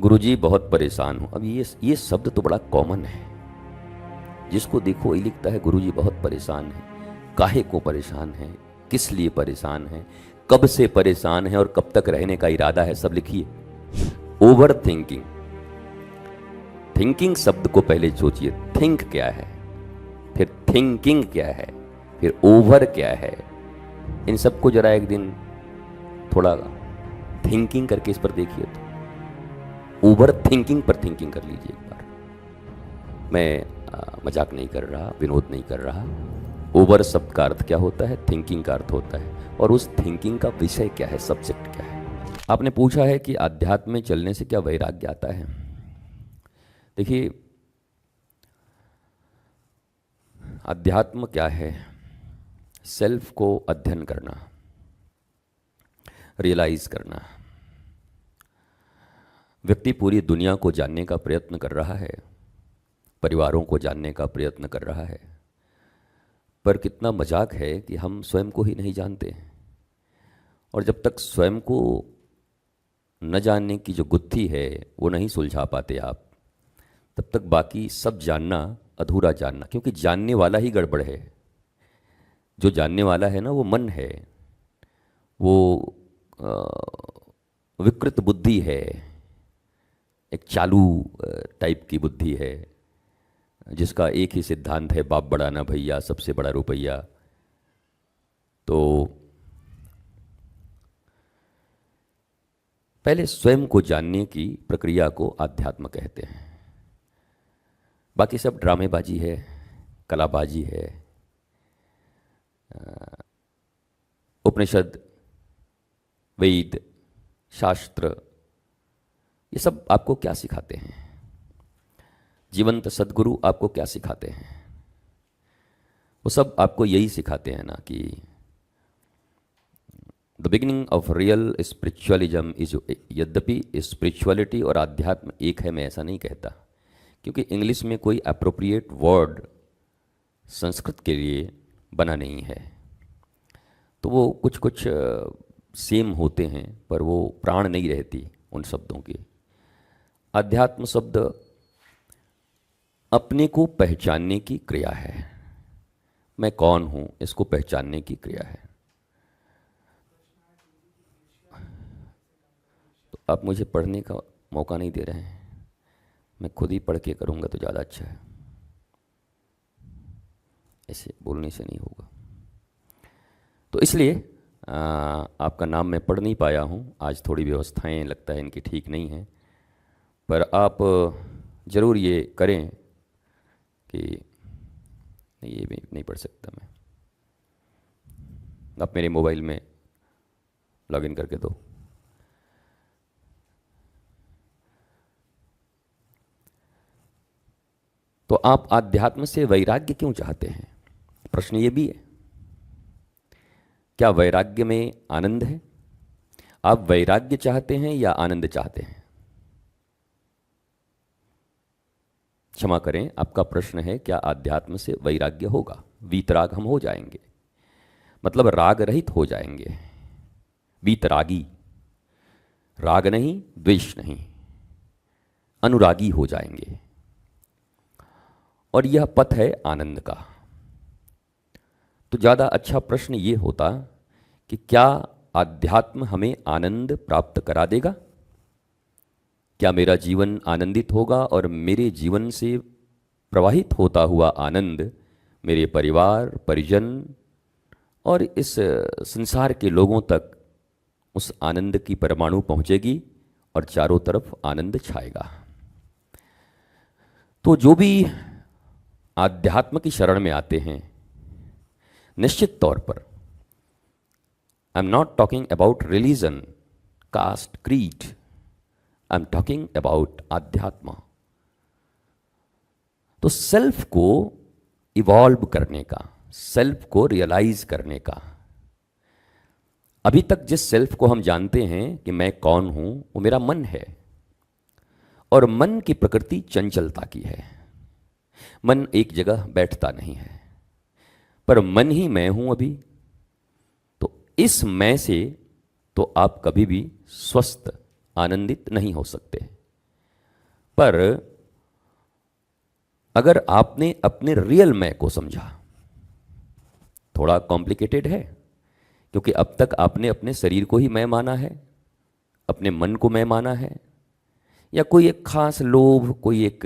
गुरुजी बहुत परेशान हूँ। अब ये शब्द तो बड़ा कॉमन है, जिसको देखो ये लिखता है गुरुजी बहुत परेशान है। काहे को परेशान है, किस लिए परेशान है, कब से परेशान है और कब तक रहने का इरादा है, सब लिखिए। ओवर थिंकिंग, थिंकिंग शब्द को पहले सोचिए, थिंक क्या है, फिर थिंकिंग क्या है, फिर ओवर क्या है। इन सबको जरा एक दिन थोड़ा थिंकिंग करके इस पर देखिए, तो ओवर थिंकिंग पर थिंकिंग कर लीजिए एक बार। मैं मजाक नहीं कर रहा, विनोद नहीं कर रहा। ओवर शब्द का अर्थ क्या होता है, थिंकिंग का अर्थ होता है, और उस थिंकिंग का विषय क्या है, सब्जेक्ट क्या है। आपने पूछा है कि आध्यात्म में चलने से क्या वैराग्य आता है। देखिए, अध्यात्म क्या है, सेल्फ को अध्ययन करना, रियलाइज करना। व्यक्ति पूरी दुनिया को जानने का प्रयत्न कर रहा है, परिवारों को जानने का प्रयत्न कर रहा है, पर कितना मजाक है कि हम स्वयं को ही नहीं जानते। और जब तक स्वयं को न जानने की जो गुत्थी है वो नहीं सुलझा पाते आप, तब तक बाकी सब जानना अधूरा जानना, क्योंकि जानने वाला ही गड़बड़ है। जो जानने वाला है ना, वो मन है, वो विकृत बुद्धि है, एक चालू टाइप की बुद्धि है, जिसका एक ही सिद्धांत है, बाप बड़ा ना भैया, सबसे बड़ा रुपया। तो पहले स्वयं को जानने की प्रक्रिया को आध्यात्म कहते हैं। बाकी सब ड्रामेबाजी है, कलाबाजी है। उपनिषद, वेद, शास्त्र, ये सब आपको क्या सिखाते हैं? जीवंत सद्गुरु आपको क्या सिखाते हैं? वो सब आपको यही सिखाते हैं ना कि the beginning of real spiritualism is. यद्यपि स्पिरिचुअलिटी और आध्यात्म एक है, मैं ऐसा नहीं कहता, क्योंकि इंग्लिश में कोई अप्रोप्रिएट वर्ड संस्कृत के लिए बना नहीं है। तो वो कुछ कुछ सेम होते हैं, पर वो प्राण नहीं रहती उन शब्दों की। अध्यात्म शब्द अपने को पहचानने की क्रिया है। मैं कौन हूं, इसको पहचानने की क्रिया है। तो आप मुझे पढ़ने का मौका नहीं दे रहे हैं, मैं खुद ही पढ़ के करूंगा तो ज़्यादा अच्छा है। ऐसे बोलने से नहीं होगा। तो इसलिए आपका नाम मैं पढ़ नहीं पाया हूं आज। थोड़ी व्यवस्थाएं लगता है इनकी ठीक नहीं हैं, पर आप ज़रूर ये करें कि ये भी नहीं पढ़ सकता मैं। आप मेरे मोबाइल में लॉगिन करके दो। तो आप आध्यात्म से वैराग्य क्यों चाहते हैं? प्रश्न ये भी है, क्या वैराग्य में आनंद है? आप वैराग्य चाहते हैं या आनंद चाहते हैं? क्षमा करें, आपका प्रश्न है क्या आध्यात्म से वैराग्य होगा? वीतराग हम हो जाएंगे, मतलब राग रहित हो जाएंगे। वीतरागी, राग नहीं, द्वेष नहीं, अनुरागी हो जाएंगे। और यह पथ है आनंद का। तो ज़्यादा अच्छा प्रश्न ये होता कि क्या आध्यात्म हमें आनंद प्राप्त करा देगा? क्या मेरा जीवन आनंदित होगा और मेरे जीवन से प्रवाहित होता हुआ आनंद मेरे परिवार, परिजन और इस संसार के लोगों तक उस आनंद की परमाणु पहुंचेगी और चारों तरफ आनंद छाएगा? तो जो भी आध्यात्म की शरण में आते हैं, निश्चित तौर पर, I am not talking about religion, caste, creed, I am talking about आध्यात्म। तो सेल्फ को इवॉल्व करने का, सेल्फ को रियलाइज करने का। अभी तक जिस सेल्फ को हम जानते हैं कि मैं कौन हूं, वो मेरा मन है, और मन की प्रकृति चंचलता की है। मन एक जगह बैठता नहीं है, पर मन ही मैं हूं अभी। तो इस मैं से तो आप कभी भी स्वस्थ, आनंदित नहीं हो सकते। पर अगर आपने अपने रियल मैं को समझा, थोड़ा कॉम्प्लिकेटेड है क्योंकि अब तक आपने अपने शरीर को ही मैं माना है, अपने मन को मैं माना है, या कोई एक खास लोभ, कोई एक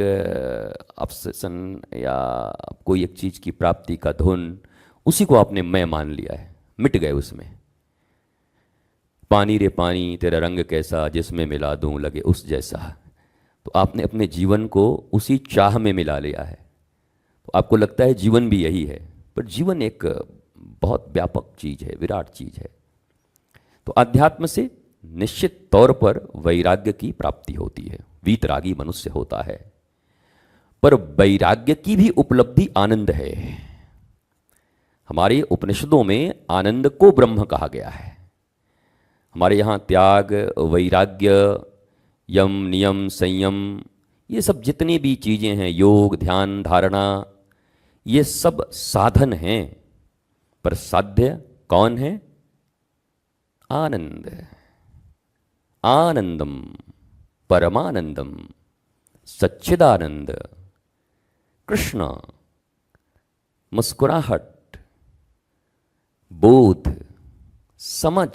ऑब्सेशन या कोई एक चीज़ की प्राप्ति का धुन, उसी को आपने मैं मान लिया है, मिट गए उसमें। पानी रे पानी तेरा रंग कैसा, जिसमें मिला दूं लगे उस जैसा। तो आपने अपने जीवन को उसी चाह में मिला लिया है। तो आपको लगता है जीवन भी यही है, पर जीवन एक बहुत व्यापक चीज़ है, विराट चीज़ है। तो अध्यात्म से निश्चित तौर पर वैराग्य की प्राप्ति होती है, वीतरागी मनुष्य होता है। पर वैराग्य की भी उपलब्धि आनंद है। हमारे उपनिषदों में आनंद को ब्रह्म कहा गया है। हमारे यहाँ त्याग, वैराग्य, यम, नियम, संयम, ये सब जितनी भी चीज़ें हैं, योग, ध्यान, धारणा, ये सब साधन हैं, पर साध्य कौन है? आनंद। आनंदम परमानंदम सच्चिदानंद कृष्ण। मुस्कुराहट, बोध, समझ,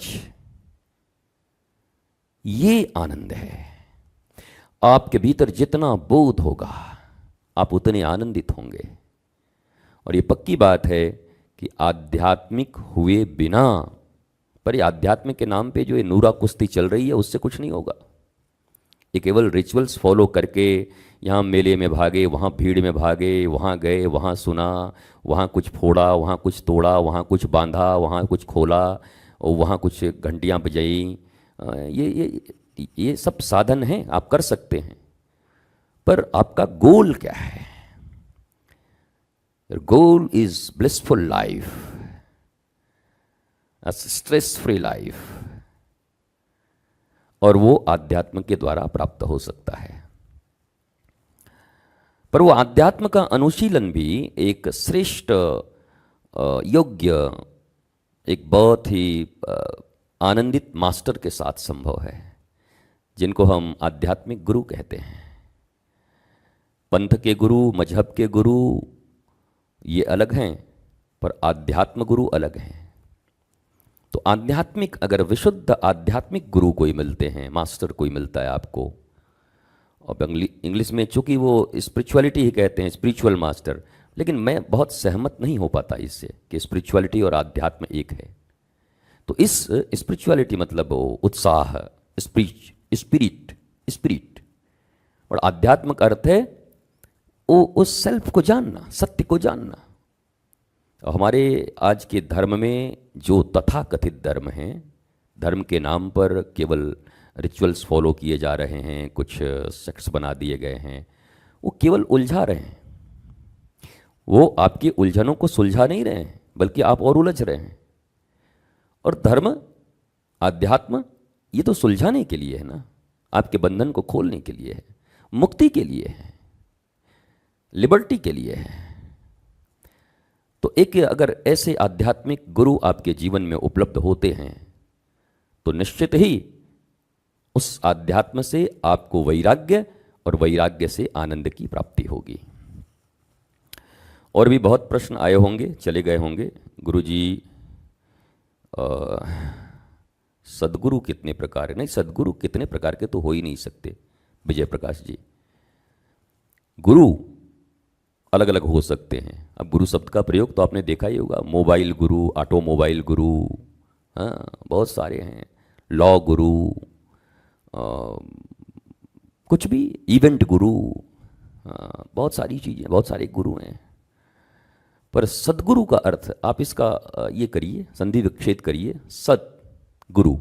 ये आनंद है। आपके भीतर जितना बोध होगा आप उतने आनंदित होंगे। और ये पक्की बात है कि आध्यात्मिक हुए बिना, पर ये आध्यात्मिक के नाम पे जो ये नूरा कुश्ती चल रही है उससे कुछ नहीं होगा। ये केवल रिचुअल्स फॉलो करके यहाँ मेले में भागे, वहाँ भीड़ में भागे, वहाँ गए, वहाँ सुना, वहाँ कुछ फोड़ा, वहाँ कुछ तोड़ा, वहाँ कुछ बांधा, वहाँ कुछ खोला, और वहाँ कुछ घंटियाँ बजाई, ये सब साधन हैं, आप कर सकते हैं। पर आपका गोल क्या है? Your goal is blissful life, a stress-free life, और वो आध्यात्म के द्वारा प्राप्त हो सकता है। पर वो आध्यात्म का अनुशीलन भी एक श्रेष्ठ, योग्य, एक बहुत ही आनंदित मास्टर के साथ संभव है, जिनको हम आध्यात्मिक गुरु कहते हैं। पंथ के गुरु, मजहब के गुरु ये अलग हैं, पर आध्यात्म गुरु अलग हैं। तो आध्यात्मिक, अगर विशुद्ध आध्यात्मिक गुरु कोई मिलते हैं, मास्टर कोई मिलता है आपको, और इंग्लिश में चूंकि वो स्पिरिचुअलिटी ही कहते हैं, स्पिरिचुअल मास्टर, लेकिन मैं बहुत सहमत नहीं हो पाता इससे कि स्पिरिचुअलिटी और आध्यात्म एक है। तो इस स्पिरिचुअलिटी मतलब वो उत्साह, स्पिरिट, और आध्यात्म का अर्थ है वो उस सेल्फ को जानना, सत्य को जानना। हमारे आज के धर्म में जो तथाकथित धर्म हैं, धर्म के नाम पर केवल रिचुअल्स फॉलो किए जा रहे हैं, कुछ सेक्ट्स बना दिए गए हैं, वो केवल उलझा रहे हैं। वो आपकी उलझनों को सुलझा नहीं रहे हैं, बल्कि आप और उलझ रहे हैं। और धर्म, आध्यात्म, ये तो सुलझाने के लिए है ना, आपके बंधन को खोलने के लिए है, मुक्ति के लिए है, लिबर्टी के लिए है। तो एक अगर ऐसे आध्यात्मिक गुरु आपके जीवन में उपलब्ध होते हैं तो निश्चित ही उस आध्यात्म से आपको वैराग्य, और वैराग्य से आनंद की प्राप्ति होगी। और भी बहुत प्रश्न आए होंगे, चले गए होंगे। गुरुजी, सदगुरु कितने प्रकार है? नहीं, सदगुरु कितने प्रकार के तो हो ही नहीं सकते विजय प्रकाश जी। गुरु अलग अलग हो सकते हैं। अब गुरु शब्द का प्रयोग तो आपने देखा ही होगा, मोबाइल गुरु, ऑटोमोबाइल गुरु, हाँ बहुत सारे हैं, लॉ गुरु, कुछ भी, इवेंट गुरु, बहुत सारी चीज़ें, बहुत सारे गुरु हैं। पर सदगुरु का अर्थ आप इसका ये करिए, संधि विच्छेद करिए। सद गुरु,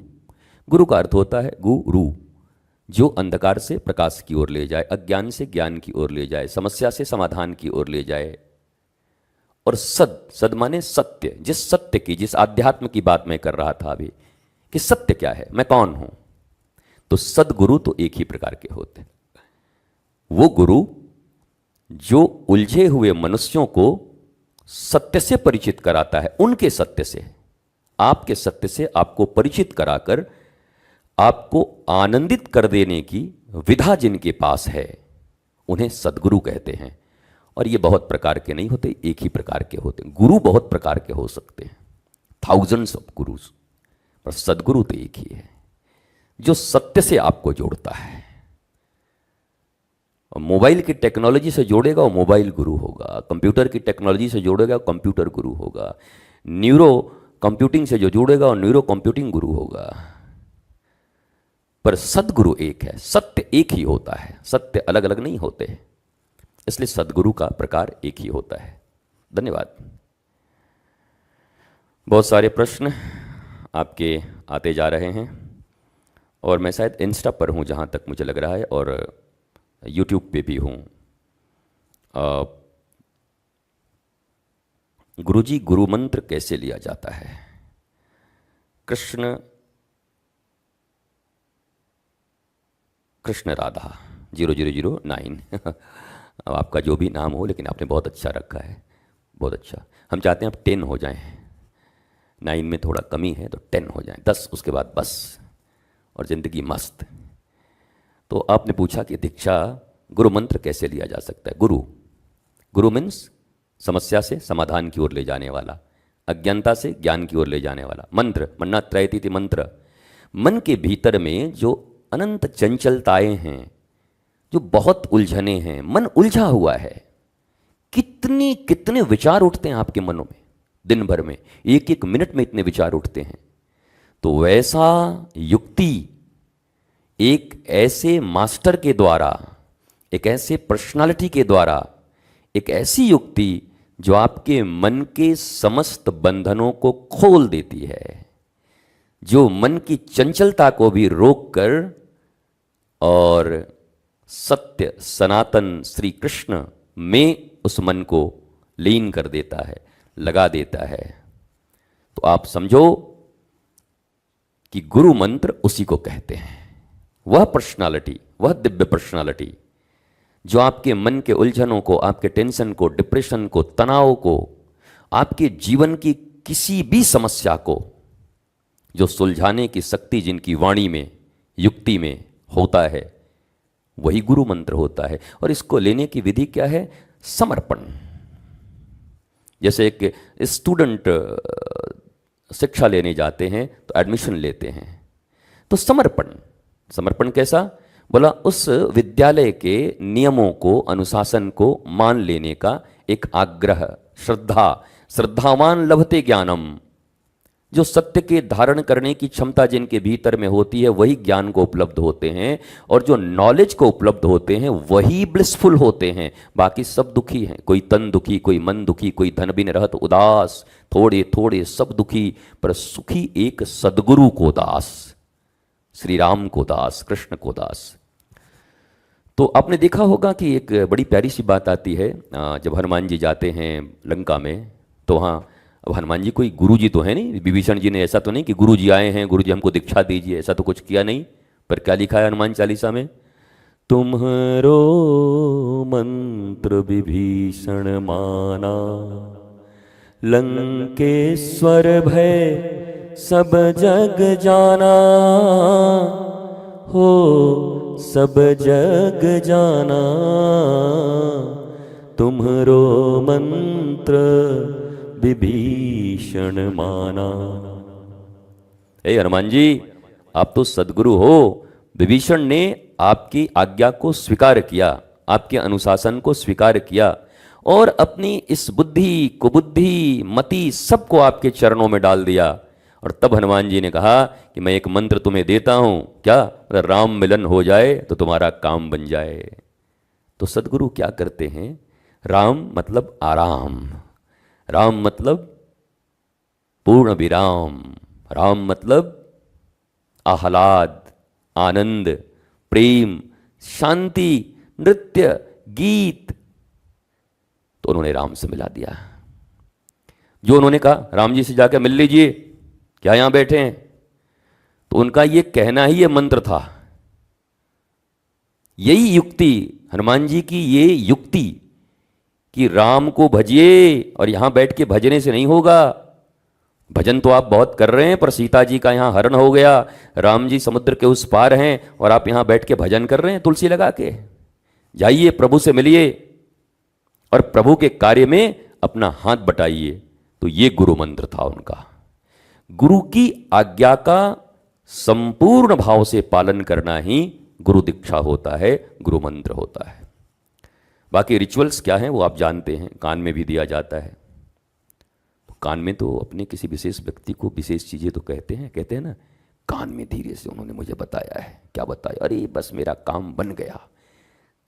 गुरु का अर्थ होता है गुरु, जो अंधकार से प्रकाश की ओर ले जाए, अज्ञान से ज्ञान की ओर ले जाए, समस्या से समाधान की ओर ले जाए। और सद, सद माने सत्य, जिस सत्य की, जिस आध्यात्म की बात मैं कर रहा था अभी, कि सत्य क्या है, मैं कौन हूं। तो सदगुरु तो एक ही प्रकार के होते हैं। वो गुरु जो उलझे हुए मनुष्यों को सत्य से परिचित कराता है, उनके सत्य से, आपके सत्य से आपको परिचित कराकर आपको आनंदित कर देने की विधा जिनके पास है, उन्हें सद्गुरु कहते हैं। और ये बहुत प्रकार के नहीं होते, एक ही प्रकार के होते हैं। गुरु बहुत प्रकार के हो सकते हैं, थाउजेंड्स ऑफ गुरुज, पर सद्गुरु तो एक ही है जो सत्य से आपको जोड़ता है। और मोबाइल की टेक्नोलॉजी से जोड़ेगा वो मोबाइल गुरु होगा, कंप्यूटर की टेक्नोलॉजी से जोड़ेगा कंप्यूटर गुरु होगा, न्यूरो कंप्यूटिंग से जो जुड़ेगा वो न्यूरो कंप्यूटिंग गुरु होगा। पर सद्गुरु एक है, सत्य एक ही होता है, सत्य अलग अलग नहीं होते, इसलिए सद्गुरु का प्रकार एक ही होता है। धन्यवाद। बहुत सारे प्रश्न आपके आते जा रहे हैं और मैं शायद इंस्टा पर हूँ जहाँ तक मुझे लग रहा है, और यूट्यूब पे भी हूँ। गुरुजी, गुरु मंत्र कैसे लिया जाता है? कृष्ण राधा 0009 अब आपका जो भी नाम हो, लेकिन आपने बहुत अच्छा रखा है, बहुत अच्छा। हम चाहते हैं आप 10 हो जाएं, 9 में थोड़ा कमी है तो 10 हो जाएं, 10 उसके बाद बस, और ज़िंदगी मस्त। तो आपने पूछा कि दीक्षा गुरु मंत्र कैसे लिया जा सकता है? गुरु मीन्स समस्या से समाधान की ओर ले जाने वाला, अज्ञानता से ज्ञान की ओर ले जाने वाला। मंत्र मन्ना त्रयती मंत्र, मन के भीतर में जो अनंत चंचलताएं हैं, जो बहुत उलझने हैं, मन उलझा हुआ है, कितने कितने विचार उठते हैं आपके मनों में दिन भर में, एक एक मिनट में इतने विचार उठते हैं। तो वैसा युक्ति एक ऐसे मास्टर के द्वारा, एक ऐसे पर्सनालिटी के द्वारा, एक ऐसी युक्ति जो आपके मन के समस्त बंधनों को खोल देती है, जो मन की चंचलता को भी रोक कर और सत्य सनातन श्री कृष्ण में उस मन को लीन कर देता है, लगा देता है। तो आप समझो कि गुरु मंत्र उसी को कहते हैं। वह पर्सनालिटी, वह दिव्य पर्सनालिटी जो आपके मन के उलझनों को, आपके टेंशन को, डिप्रेशन को, तनाव को, आपके जीवन की किसी भी समस्या को जो सुलझाने की शक्ति जिनकी वाणी में, युक्ति में होता है, वही गुरु मंत्र होता है। और इसको लेने की विधि क्या है? समर्पण। जैसे एक स्टूडेंट शिक्षा लेने जाते हैं तो एडमिशन लेते हैं, तो समर्पण कैसा? बोला उस विद्यालय के नियमों को, अनुशासन को मान लेने का एक आग्रह, श्रद्धावान लभते ज्ञानम। जो सत्य के धारण करने की क्षमता जिनके भीतर में होती है वही ज्ञान को उपलब्ध होते हैं, और जो नॉलेज को उपलब्ध होते हैं वही ब्लिसफुल होते हैं। बाकी सब दुखी हैं, कोई तन दुखी, कोई मन दुखी, कोई धन बिन रहत उदास, थोड़े थोड़े सब दुखी, पर सुखी एक सद्गुरु को दास, श्री राम को दास, कृष्ण को दास। तो आपने देखा होगा कि एक बड़ी प्यारी सी बात आती है, जब हनुमान जी जाते हैं लंका में, तो वहाँ अब हनुमान जी कोई गुरु जी तो है नहीं, विभीषण जी ने ऐसा तो नहीं कि गुरु जी आए हैं, गुरु जी हमको दीक्षा दीजिए, ऐसा तो कुछ किया नहीं। पर क्या लिखा है हनुमान चालीसा में? तुम्हारो मंत्र विभीषण माना, लंकेश्वर भय सब जग जाना, हो सब जग जाना, तुम्हारो मंत्र विभीषण माना। हे हनुमान जी, आप तो सद्गुरु हो। विभीषण ने आपकी आज्ञा को स्वीकार किया, आपके अनुशासन को स्वीकार किया, और अपनी इस बुद्धि, कुबुद्धि, मति सबको आपके चरणों में डाल दिया। और तब हनुमान जी ने कहा कि मैं एक मंत्र तुम्हें देता हूं, क्या? अगर राम मिलन हो जाए तो तुम्हारा काम बन जाए। तो सद्गुरु क्या करते हैं? राम मतलब आराम, राम मतलब पूर्ण विराम, राम मतलब आह्लाद, आनंद, प्रेम, शांति, नृत्य, गीत। तो उन्होंने राम से मिला दिया। जो उन्होंने कहा राम जी से जाकर मिल लीजिए, क्या यहां बैठे हैं, तो उनका ये कहना ही ये मंत्र था। यही युक्ति, हनुमान जी की ये युक्ति कि राम को भजिए, और यहां बैठ के भजने से नहीं होगा। भजन तो आप बहुत कर रहे हैं, पर सीता जी का यहां हरण हो गया, राम जी समुद्र के उस पार हैं और आप यहां बैठ के भजन कर रहे हैं तुलसी लगा के। जाइए प्रभु से मिलिए और प्रभु के कार्य में अपना हाथ बटाइए। तो ये गुरु मंत्र था उनका। गुरु की आज्ञा का संपूर्ण भाव से पालन करना ही गुरु दीक्षा होता है, गुरु मंत्र होता है। बाकी रिचुअल्स क्या हैं वो आप जानते हैं, कान में भी दिया जाता है। तो कान में तो अपने किसी विशेष व्यक्ति को विशेष चीज़ें तो कहते हैं ना, कान में धीरे से उन्होंने मुझे बताया है। क्या बताया? अरे बस मेरा काम बन गया,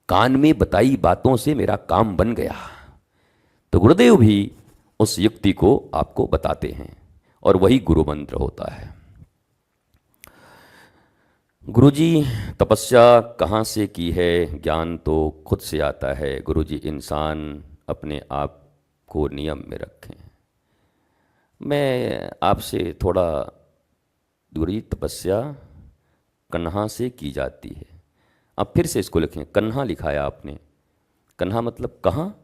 कान में बताई बातों से मेरा काम बन गया। तो गुरुदेव भी उस युक्ति को आपको बताते हैं और वही गुरु मंत्र होता है। गुरुजी, तपस्या कहाँ से की है? ज्ञान तो खुद से आता है। गुरुजी, इंसान अपने आप को नियम में रखें। मैं आपसे थोड़ा, गुरुजी तपस्या कन्हा से की जाती है। आप फिर से इसको लिखें, कन्हा लिखा है आपने। कन्हा मतलब कहाँ?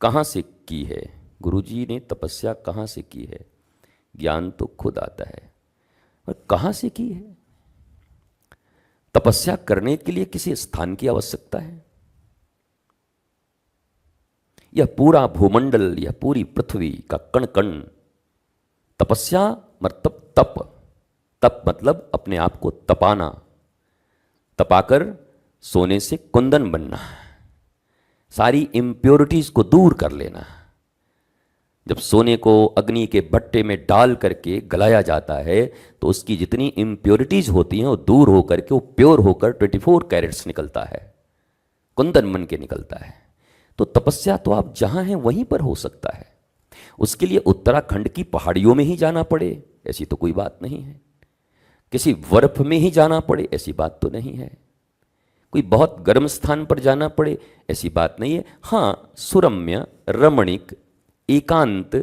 कहाँ से की है? गुरुजी ने तपस्या कहाँ से की है? ज्ञान तो खुद आता है, और कहाँ से की है? तपस्या करने के लिए किसी स्थान की आवश्यकता है? यह पूरा भूमंडल, यह पूरी पृथ्वी का कण कण तपस्या मतलब तप। तप मतलब अपने आप को तपाना, तपाकर सोने से कुंदन बनना, सारी इम्प्योरिटीज को दूर कर लेना। जब सोने को अग्नि के भट्टे में डाल करके गलाया जाता है तो उसकी जितनी इम्प्योरिटीज होती हैं वो दूर होकर के वो प्योर होकर 24 कैरेट्स निकलता है, कुंदन बन के निकलता है। तो तपस्या तो आप जहाँ हैं वहीं पर हो सकता है। उसके लिए उत्तराखंड की पहाड़ियों में ही जाना पड़े ऐसी तो कोई बात नहीं है, किसी बर्फ में ही जाना पड़े ऐसी बात तो नहीं है, कोई बहुत गर्म स्थान पर जाना पड़े ऐसी बात नहीं है। हाँ, सुरम्य, रमणीक, एकांत,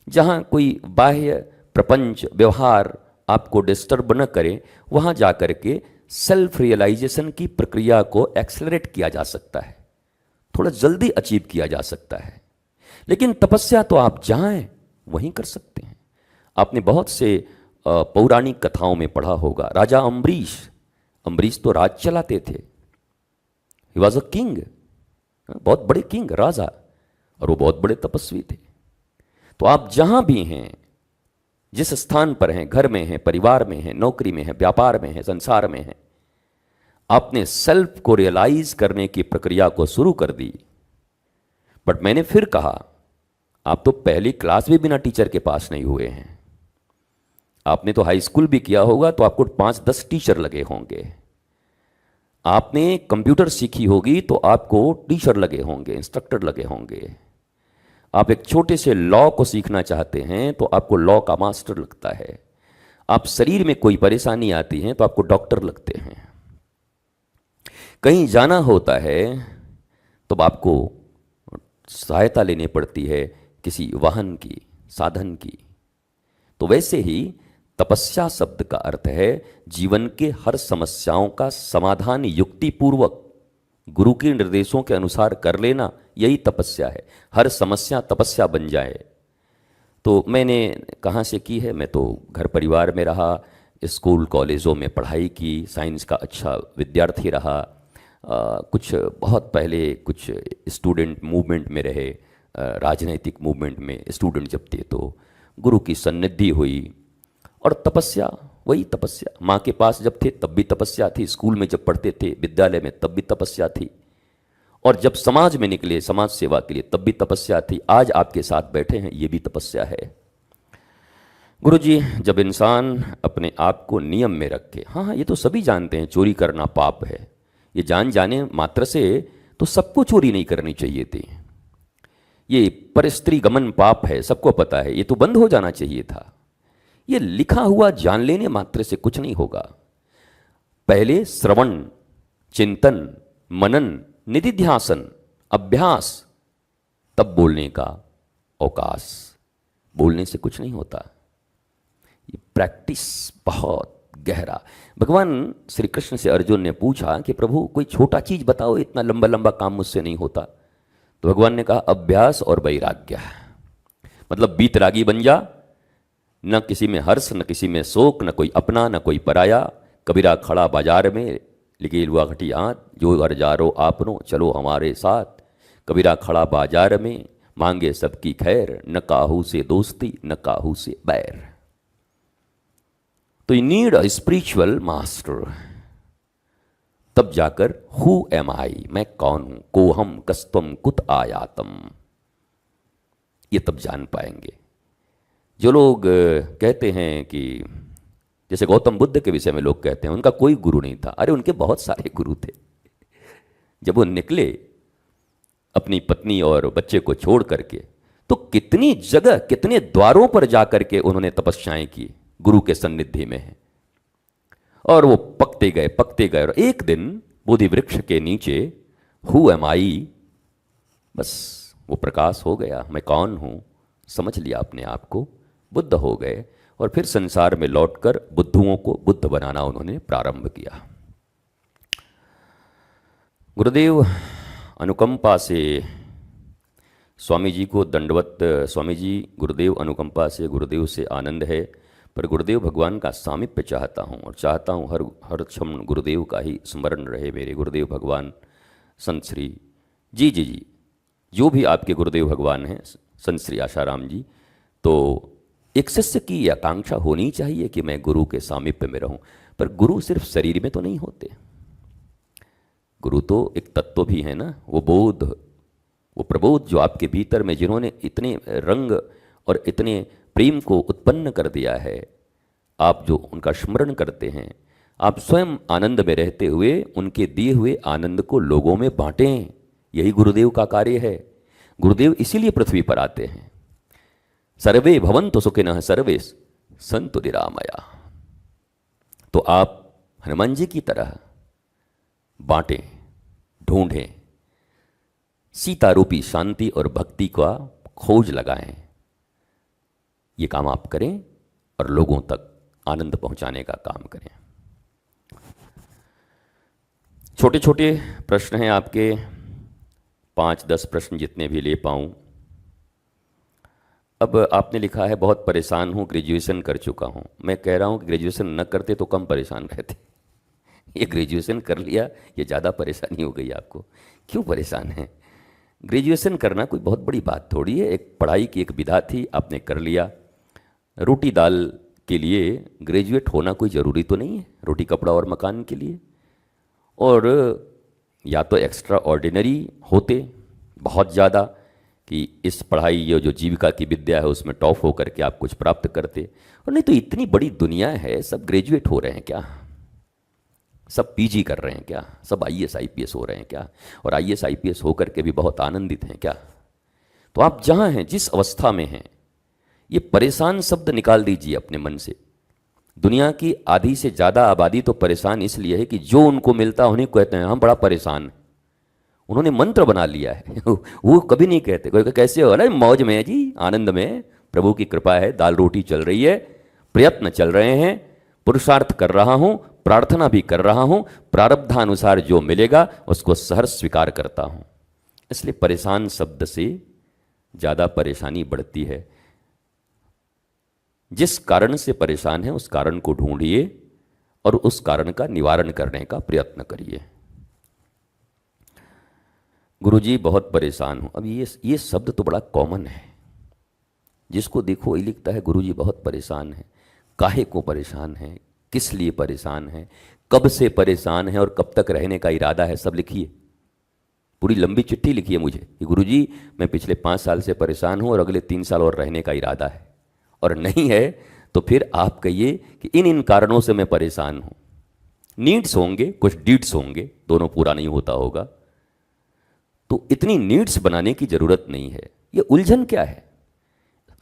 जहाँ कोई बाह्य प्रपंच व्यवहार आपको डिस्टर्ब न करे, वहाँ जाकर के सेल्फ रियलाइजेशन की प्रक्रिया को एक्सेलरेट किया जा सकता है, थोड़ा जल्दी अचीव किया जा सकता है। लेकिन तपस्या तो आप जहाँ हैं वहीं कर सकते हैं। आपने बहुत से पौराणिक कथाओं में पढ़ा होगा, राजा अम्बरीश। अम्बरीश तो राज चलाते थे, ही वॉज अ किंग, बहुत बड़े किंग, राजा, और वो बहुत बड़े तपस्वी थे। तो आप जहां भी हैं, जिस स्थान पर हैं, घर में हैं, परिवार में हैं, नौकरी में हैं, व्यापार में हैं, संसार में हैं, आपने सेल्फ को रियलाइज करने की प्रक्रिया को शुरू कर दी। बट मैंने फिर कहा, आप तो पहली क्लास भी बिना टीचर के पास नहीं हुए हैं। आपने तो हाई स्कूल भी किया होगा तो आपको 5-10 टीचर लगे होंगे। आपने कंप्यूटर सीखी होगी तो आपको टीचर लगे होंगे, इंस्ट्रक्टर लगे होंगे। आप एक छोटे से लॉ को सीखना चाहते हैं तो आपको लॉ का मास्टर लगता है। आप शरीर में कोई परेशानी आती है तो आपको डॉक्टर लगते हैं। कहीं जाना होता है तो आपको सहायता लेनी पड़ती है किसी वाहन की, साधन की। तो वैसे ही तपस्या शब्द का अर्थ है जीवन के हर समस्याओं का समाधान युक्तिपूर्वक गुरु के निर्देशों के अनुसार कर लेना, यही तपस्या है। हर समस्या तपस्या बन जाए। तो मैंने कहाँ से की है? मैं तो घर परिवार में रहा, स्कूल कॉलेजों में पढ़ाई की, साइंस का अच्छा विद्यार्थी रहा, कुछ बहुत पहले कुछ स्टूडेंट मूवमेंट में रहे, राजनैतिक मूवमेंट में स्टूडेंट जब थे तो गुरु की सन्निधि हुई। और तपस्या, वही तपस्या, माँ के पास जब थे तब भी तपस्या थी, स्कूल में जब पढ़ते थे, विद्यालय में तब भी तपस्या थी, और जब समाज में निकले समाज सेवा के लिए तब भी तपस्या थी। आज आपके साथ बैठे हैं, ये भी तपस्या है। गुरुजी, जब इंसान अपने आप को नियम में रखे, हाँ ये तो सभी जानते हैं चोरी करना पाप है, ये जान जाने मात्र से तो सबको चोरी नहीं करनी चाहिए थी। ये परस्त्री गमन पाप है, सबको पता है, ये तो बंद हो जाना चाहिए था। ये लिखा हुआ जान लेने मात्र से कुछ नहीं होगा। पहले श्रवण, चिंतन, मनन, निधिध्यासन, अभ्यास, तब बोलने का अवकाश। बोलने से कुछ नहीं होता, ये प्रैक्टिस बहुत गहरा। भगवान श्री कृष्ण से अर्जुन ने पूछा कि प्रभु कोई छोटा चीज बताओ, इतना लंबा लंबा काम मुझसे नहीं होता। तो भगवान ने कहा अभ्यास और वैराग्य, मतलब बीतरागी बन जा, न किसी में हर्ष, न किसी में शोक, न कोई अपना, न कोई पराया। कबीरा खड़ा बाजार में लिखी लुआ खटियात जो हरजारो आपनो चलो हमारे साथ। कबीरा खड़ा बाजार में मांगे सबकी खैर, न काहू से दोस्ती न काहू से बैर। तो you need a spiritual master, तब जाकर हु एम आई, मैं कौन हूं, कोहम कस्तम कुत आयातम, ये तब जान पाएंगे। जो लोग कहते हैं कि जैसे गौतम बुद्ध के विषय में लोग कहते हैं उनका कोई गुरु नहीं था, अरे उनके बहुत सारे गुरु थे। जब वो निकले अपनी पत्नी और बच्चे को छोड़ करके, तो कितनी जगह कितने द्वारों पर जाकर के उन्होंने तपस्याएं की गुरु के सन्निधि में है। और वो पकते गए और एक दिन बोधि वृक्ष के नीचे हु एम आई, बस वो प्रकाश हो गया, मैं कौन हूं, समझ लिया अपने आप को, बुद्ध हो गए। और फिर संसार में लौटकर बुद्धुओं को बुद्ध बनाना उन्होंने प्रारंभ किया। गुरुदेव अनुकंपा से स्वामी जी को दंडवत, स्वामी जी गुरुदेव अनुकंपा से, गुरुदेव से आनंद है, पर गुरुदेव भगवान का सामीप्य चाहता हूँ और चाहता हूँ हर क्षण गुरुदेव का ही स्मरण रहे। मेरे गुरुदेव भगवान संत श्री जी जी जी जो भी आपके गुरुदेव भगवान हैं, संत श्री आशाराम जी, तो एक शिष्य की आकांक्षा होनी चाहिए कि मैं गुरु के सामीप्य में रहूं। पर गुरु सिर्फ शरीर में तो नहीं होते, गुरु तो एक तत्व भी है ना, वो बोध, वो प्रबोध जो आपके भीतर में, जिन्होंने इतने रंग और इतने प्रेम को उत्पन्न कर दिया है, आप जो उनका स्मरण करते हैं, आप स्वयं आनंद में रहते हुए उनके दिए हुए आनंद को लोगों में बांटें, यही गुरुदेव का कार्य है। गुरुदेव इसीलिए पृथ्वी पर आते हैं। सर्वे भवन्तु सुखिनः सर्वे सन्तु निरामया। तो आप हनुमान जी की तरह बांटें, ढूंढें, सीता रूपी शांति और भक्ति का खोज लगाएं। ये काम आप करें और लोगों तक आनंद पहुंचाने का काम करें। छोटे छोटे प्रश्न हैं आपके, 5-10 प्रश्न जितने भी ले पाऊं। अब आपने लिखा है बहुत परेशान हूं, ग्रेजुएशन कर चुका हूं। मैं कह रहा हूं कि ग्रेजुएशन न करते तो कम परेशान रहते। ये ग्रेजुएशन कर लिया, ये ज़्यादा परेशानी हो गई आपको। क्यों परेशान हैं? ग्रेजुएशन करना कोई बहुत बड़ी बात थोड़ी है, एक पढ़ाई की एक विधा थी, आपने कर लिया। रोटी दाल के लिए ग्रेजुएट होना कोई ज़रूरी तो नहीं है, रोटी कपड़ा और मकान के लिए। और या तो एक्स्ट्रा ऑर्डिनरी होते बहुत ज़्यादा कि इस पढ़ाई, ये जो जीविका की विद्या है उसमें टॉप होकर के आप कुछ प्राप्त करते, और नहीं तो इतनी बड़ी दुनिया है, सब ग्रेजुएट हो रहे हैं क्या, सब पीजी कर रहे हैं क्या, सब आईएएस आईपीएस हो रहे हैं क्या, और आईएएस आईपीएस होकर के भी बहुत आनंदित हैं क्या? तो आप जहाँ हैं, जिस अवस्था में हैं, ये परेशान शब्द निकाल दीजिए अपने मन से। दुनिया की आधी से ज़्यादा आबादी तो परेशान इसलिए है कि जो उनको मिलता उन्हीं को कहते हैं हम बड़ा परेशान हैं। उन्होंने मंत्र बना लिया है। वो कभी नहीं कहते, कोई कैसे हो, अरे मौज में है जी, आनंद में, प्रभु की कृपा है, दाल रोटी चल रही है, प्रयत्न चल रहे हैं, पुरुषार्थ कर रहा हूँ, प्रार्थना भी कर रहा हूँ, प्रारब्धानुसार जो मिलेगा उसको सहर्ष स्वीकार करता हूँ। इसलिए परेशान शब्द से ज़्यादा परेशानी बढ़ती है। जिस कारण से परेशान है उस कारण को ढूंढिए और उस कारण का निवारण करने का प्रयत्न करिए। गुरुजी बहुत परेशान हूं। अब ये शब्द तो बड़ा कॉमन है, जिसको देखो ये लिखता है गुरुजी बहुत परेशान है। काहे को परेशान है, किस लिए परेशान है, कब से परेशान है और कब तक रहने का इरादा है, सब लिखिए। पूरी लंबी चिट्ठी लिखिए मुझे कि गुरुजी मैं पिछले 5 साल से परेशान हूं और अगले 3 साल और रहने का इरादा है, और नहीं है तो फिर आप कहिए कि इन इन कारणों से मैं परेशान हूं। नीड्स होंगे, कुछ डीड्स होंगे, दोनों पूरा नहीं होता होगा, तो इतनी नीड्स बनाने की जरूरत नहीं है। ये उलझन क्या है?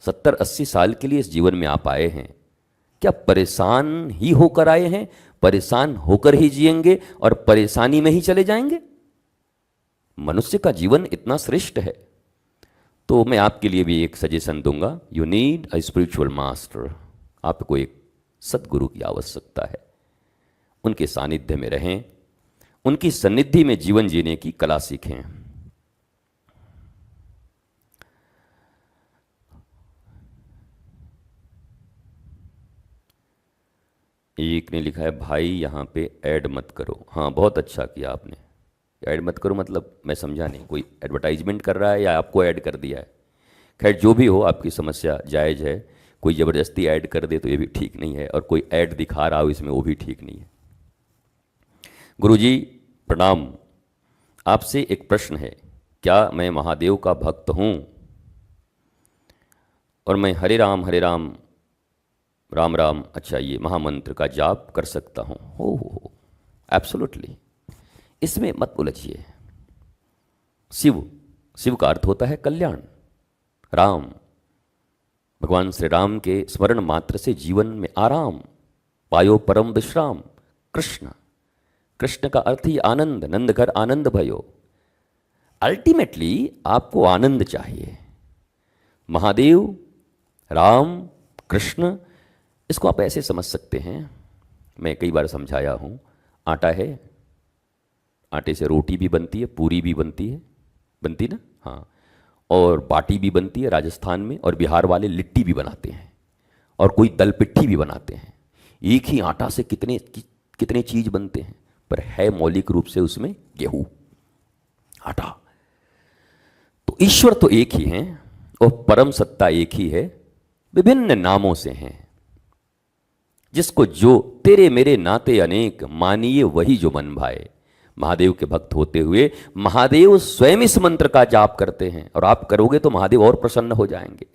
70-80 साल के लिए इस जीवन में आप आए हैं, क्या परेशान ही होकर आए हैं? परेशान होकर ही जिएंगे और परेशानी में ही चले जाएंगे? मनुष्य का जीवन इतना श्रेष्ठ है। तो मैं आपके लिए भी एक सजेशन दूंगा, you need a spiritual master. आपको एक सदगुरु की आवश्यकता है। उनके सानिध्य में रहें, उनकी सन्निधि में जीवन जीने की कला सीखें। एक ने लिखा है भाई यहाँ पे ऐड मत करो। हाँ, बहुत अच्छा किया आपने। ऐड मत करो मतलब मैं समझा नहीं, कोई एडवर्टाइजमेंट कर रहा है या आपको ऐड कर दिया है? खैर जो भी हो, आपकी समस्या जायज़ है। कोई ज़बरदस्ती ऐड कर दे तो ये भी ठीक नहीं है, और कोई ऐड दिखा रहा हो इसमें, वो भी ठीक नहीं है। गुरुजी प्रणाम, आपसे एक प्रश्न है। क्या मैं महादेव का भक्त हूँ और मैं हरे राम राम राम, अच्छा ये महामंत्र का जाप कर सकता हूँ? हो एब्सोल्युटली, इसमें मत उलझिए। शिव, शिव का अर्थ होता है कल्याण। राम, भगवान श्री राम के स्मरण मात्र से जीवन में आराम पायो परम विश्राम। कृष्ण, कृष्ण का अर्थ ही आनंद, नंद घर आनंद भयो। अल्टीमेटली आपको आनंद चाहिए। महादेव, राम, कृष्ण, इसको आप ऐसे समझ सकते हैं, मैं कई बार समझाया हूँ। आटा है, आटे से रोटी भी बनती है, पूरी भी बनती है, बनती ना? हाँ। और बाटी भी बनती है राजस्थान में, और बिहार वाले लिट्टी भी बनाते हैं, और कोई दल पिट्ठी भी बनाते हैं। एक ही आटा से कितने चीज बनते हैं, पर है मौलिक रूप से उसमें गेहूं, आटा। तो ईश्वर तो एक ही है और परम सत्ता एक ही है, विभिन्न नामों से हैं। जिसको जो तेरे मेरे नाते अनेक, मानिए वही जो मन भाए। महादेव के भक्त होते हुए महादेव स्वयं इस मंत्र का जाप करते हैं, और आप करोगे तो महादेव और प्रसन्न हो जाएंगे।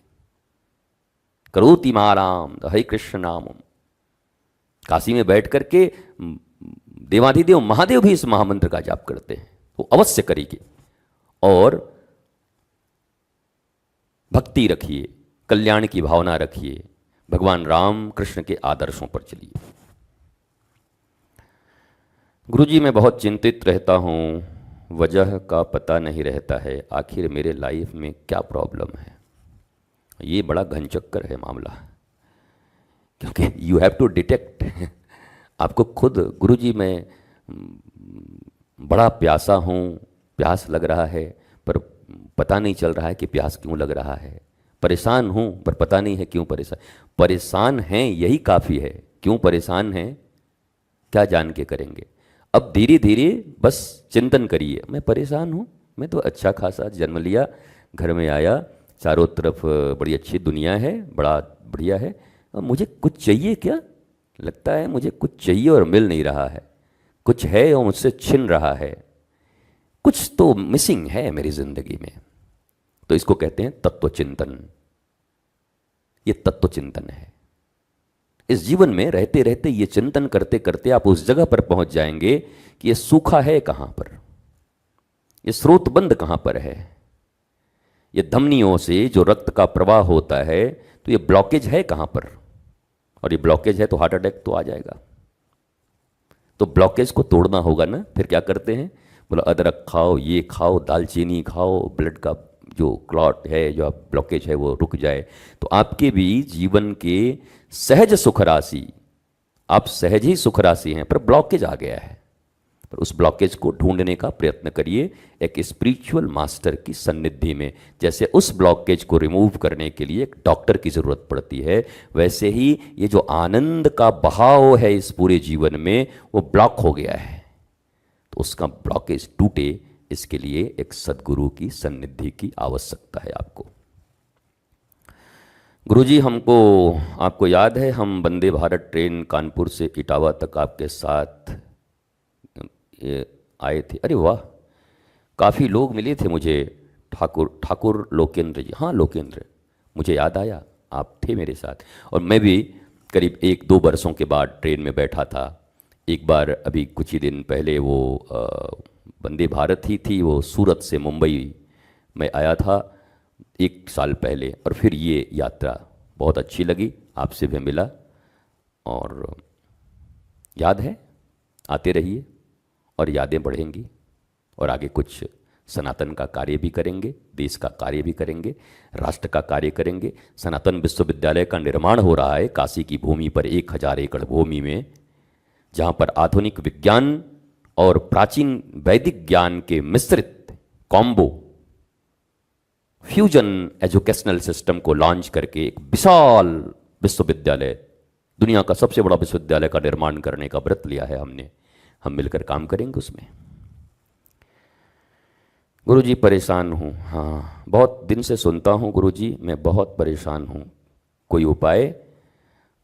करोति माराम हरे कृष्ण नाम। काशी में बैठ करके देवाधिदेव महादेव भी इस महामंत्र का जाप करते हैं, वो अवश्य करिए। और भक्ति रखिए, कल्याण की भावना रखिए, भगवान राम कृष्ण के आदर्शों पर चलिए। गुरुजी मैं बहुत चिंतित रहता हूँ, वजह का पता नहीं रहता है, आखिर मेरे लाइफ में क्या प्रॉब्लम है? ये बड़ा घनचक्कर है मामला, क्योंकि यू हैव टू डिटेक्ट। आपको खुद, गुरुजी मैं बड़ा प्यासा हूँ, प्यास लग रहा है, पर पता नहीं चल रहा है कि प्यास क्यों लग रहा है। परेशान हूँ पर पता नहीं है क्यों परेशान। परेशान हैं यही काफ़ी है, क्यों परेशान हैं क्या जान के करेंगे। अब धीरे धीरे बस चिंतन करिए, मैं परेशान हूँ, मैं तो अच्छा खासा जन्म लिया, घर में आया, चारों तरफ बड़ी अच्छी दुनिया है, बड़ा बढ़िया है, और मुझे कुछ चाहिए क्या? लगता है मुझे कुछ चाहिए और मिल नहीं रहा है, कुछ है और मुझसे छिन रहा है, कुछ तो मिसिंग है मेरी जिंदगी में। तो इसको कहते हैं तत्व चिंतन। ये तत्व चिंतन है। इस जीवन में रहते रहते ये चिंतन करते करते आप उस जगह पर पहुंच जाएंगे कि ये सूखा है कहां पर, ये स्रोत बंद कहां पर है, ये धमनियों से जो रक्त का प्रवाह होता है, तो ये ब्लॉकेज है कहां पर, और ये ब्लॉकेज है तो हार्ट अटैक तो आ जाएगा। तो ब्लॉकेज को तोड़ना होगा ना। फिर क्या करते हैं, बोला अदरक खाओ, ये खाओ, दालचीनी खाओ, ब्लड का जो क्लॉट है, जो ब्लॉकेज है वो रुक जाए। तो आपके भी जीवन के सहज सुख राशि, आप सहज ही सुख राशि हैं, पर ब्लॉकेज आ गया है। पर उस ब्लॉकेज को ढूंढने का प्रयत्न करिए एक स्पिरिचुअल मास्टर की सन्निधि में। जैसे उस ब्लॉकेज को रिमूव करने के लिए एक डॉक्टर की ज़रूरत पड़ती है, वैसे ही ये जो आनंद का बहाव है इस पूरे जीवन में, वो ब्लॉक हो गया है। तो उसका ब्लॉकेज टूटे, इसके लिए एक सद्गुरु की सन्निधि की आवश्यकता है आपको। गुरुजी हमको, आपको याद है हम वंदे भारत ट्रेन कानपुर से इटावा तक आपके साथ आए थे? अरे वाह, काफ़ी लोग मिले थे मुझे। ठाकुर लोकेंद्र जी, हाँ लोकेंद्र, मुझे याद आया आप थे मेरे साथ। और मैं भी करीब 1-2 वर्षों के बाद ट्रेन में बैठा था। एक बार अभी कुछ ही दिन पहले वो वंदे भारत ही थी, वो सूरत से मुंबई में आया था 1 साल पहले, और फिर ये यात्रा बहुत अच्छी लगी, आपसे भी मिला। और याद है, आते रहिए और यादें बढ़ेंगी, और आगे कुछ सनातन का कार्य भी करेंगे, देश का कार्य भी करेंगे, राष्ट्र का कार्य करेंगे। सनातन विश्वविद्यालय का निर्माण हो रहा है काशी की भूमि पर, 1000 एकड़ भूमि में, जहाँ पर आधुनिक विज्ञान और प्राचीन वैदिक ज्ञान के मिश्रित कॉम्बो फ्यूजन एजुकेशनल सिस्टम को लॉन्च करके एक विशाल विश्वविद्यालय दुनिया का सबसे बड़ा विश्वविद्यालय का निर्माण करने का व्रत लिया है हमने, हम मिलकर काम करेंगे उसमें। गुरुजी परेशान हूँ, हाँ बहुत दिन से सुनता हूँ गुरुजी, मैं बहुत परेशान हूँ, कोई उपाय?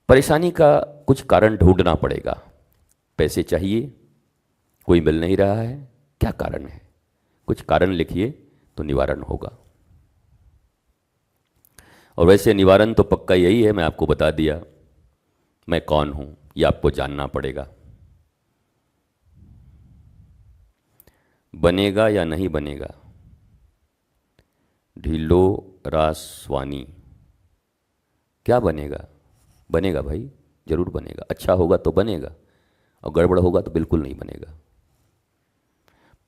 परेशानी का कुछ कारण ढूंढना पड़ेगा। पैसे चाहिए, कोई मिल नहीं रहा है, क्या कारण है? कुछ कारण लिखिए तो निवारण होगा। और वैसे निवारण तो पक्का यही है, मैं आपको बता दिया मैं कौन हूं, ये आपको जानना पड़ेगा। बनेगा या नहीं बनेगा? ढिल्लो रासवानी, क्या बनेगा? बनेगा भाई, जरूर बनेगा। अच्छा होगा तो बनेगा, और गड़बड़ होगा तो बिल्कुल नहीं बनेगा।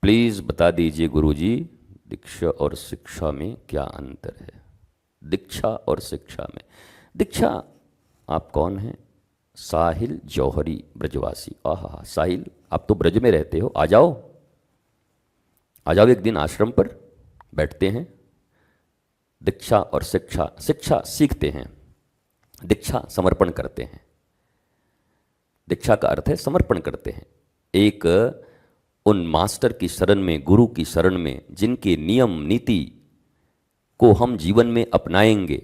प्लीज बता दीजिए गुरुजी, दीक्षा और शिक्षा में क्या अंतर है? दीक्षा और शिक्षा में, दीक्षा आप कौन हैं? साहिल जौहरी ब्रजवासी। आहा साहिल, आप तो ब्रज में रहते हो, आ जाओ आ जाओ, एक दिन आश्रम पर बैठते हैं। दीक्षा और शिक्षा, शिक्षा सीखते हैं, दीक्षा समर्पण करते हैं। दीक्षा का अर्थ है समर्पण करते हैं। एक उन मास्टर की शरण में, गुरु की शरण में, जिनके नियम नीति को हम जीवन में अपनाएंगे,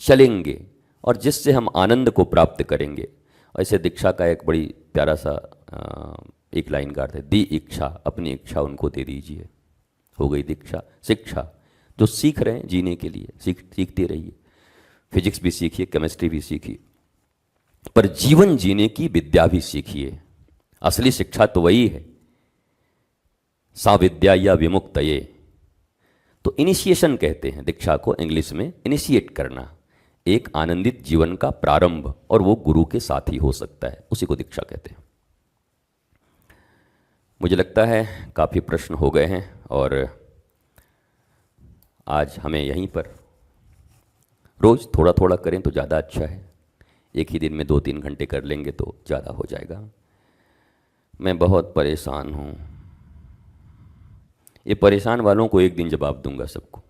चलेंगे, और जिससे हम आनंद को प्राप्त करेंगे। ऐसे दीक्षा का एक बड़ी प्यारा सा एक लाइन का अर्थ है, दी इच्छा, अपनी इच्छा उनको दे दीजिए, हो गई दीक्षा। शिक्षा जो सीख रहे हैं जीने के लिए, सीखते रहिए, फिजिक्स भी सीखिए, केमिस्ट्री भी सीखिए, पर जीवन जीने की विद्या भी सीखिए। असली शिक्षा तो वही है, सा विद्या या विमुक्तये। तो इनिशिएशन कहते हैं दीक्षा को, इंग्लिश में इनिशिएट करना, एक आनंदित जीवन का प्रारंभ, और वो गुरु के साथ ही हो सकता है, उसी को दीक्षा कहते हैं। मुझे लगता है काफ़ी प्रश्न हो गए हैं, और आज हमें यहीं पर, रोज़ थोड़ा थोड़ा करें तो ज़्यादा अच्छा है, एक ही दिन में 2-3 घंटे कर लेंगे तो ज़्यादा हो जाएगा। मैं बहुत परेशान हूँ। ये परेशान वालों को एक दिन जवाब दूंगा सबको,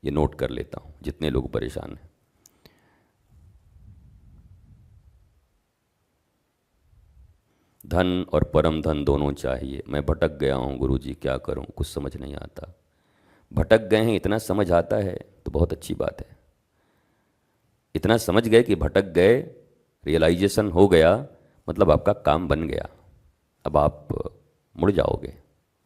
ये नोट कर लेता हूँ जितने लोग परेशान हैं। धन और परम धन दोनों चाहिए। मैं भटक गया हूँ गुरुजी, क्या करूँ, कुछ समझ नहीं आता। भटक गए हैं, इतना समझ आता है तो बहुत अच्छी बात है। इतना समझ गए कि भटक गए, रियलाइजेशन हो गया, मतलब आपका काम बन गया। अब आप मुड़ जाओगे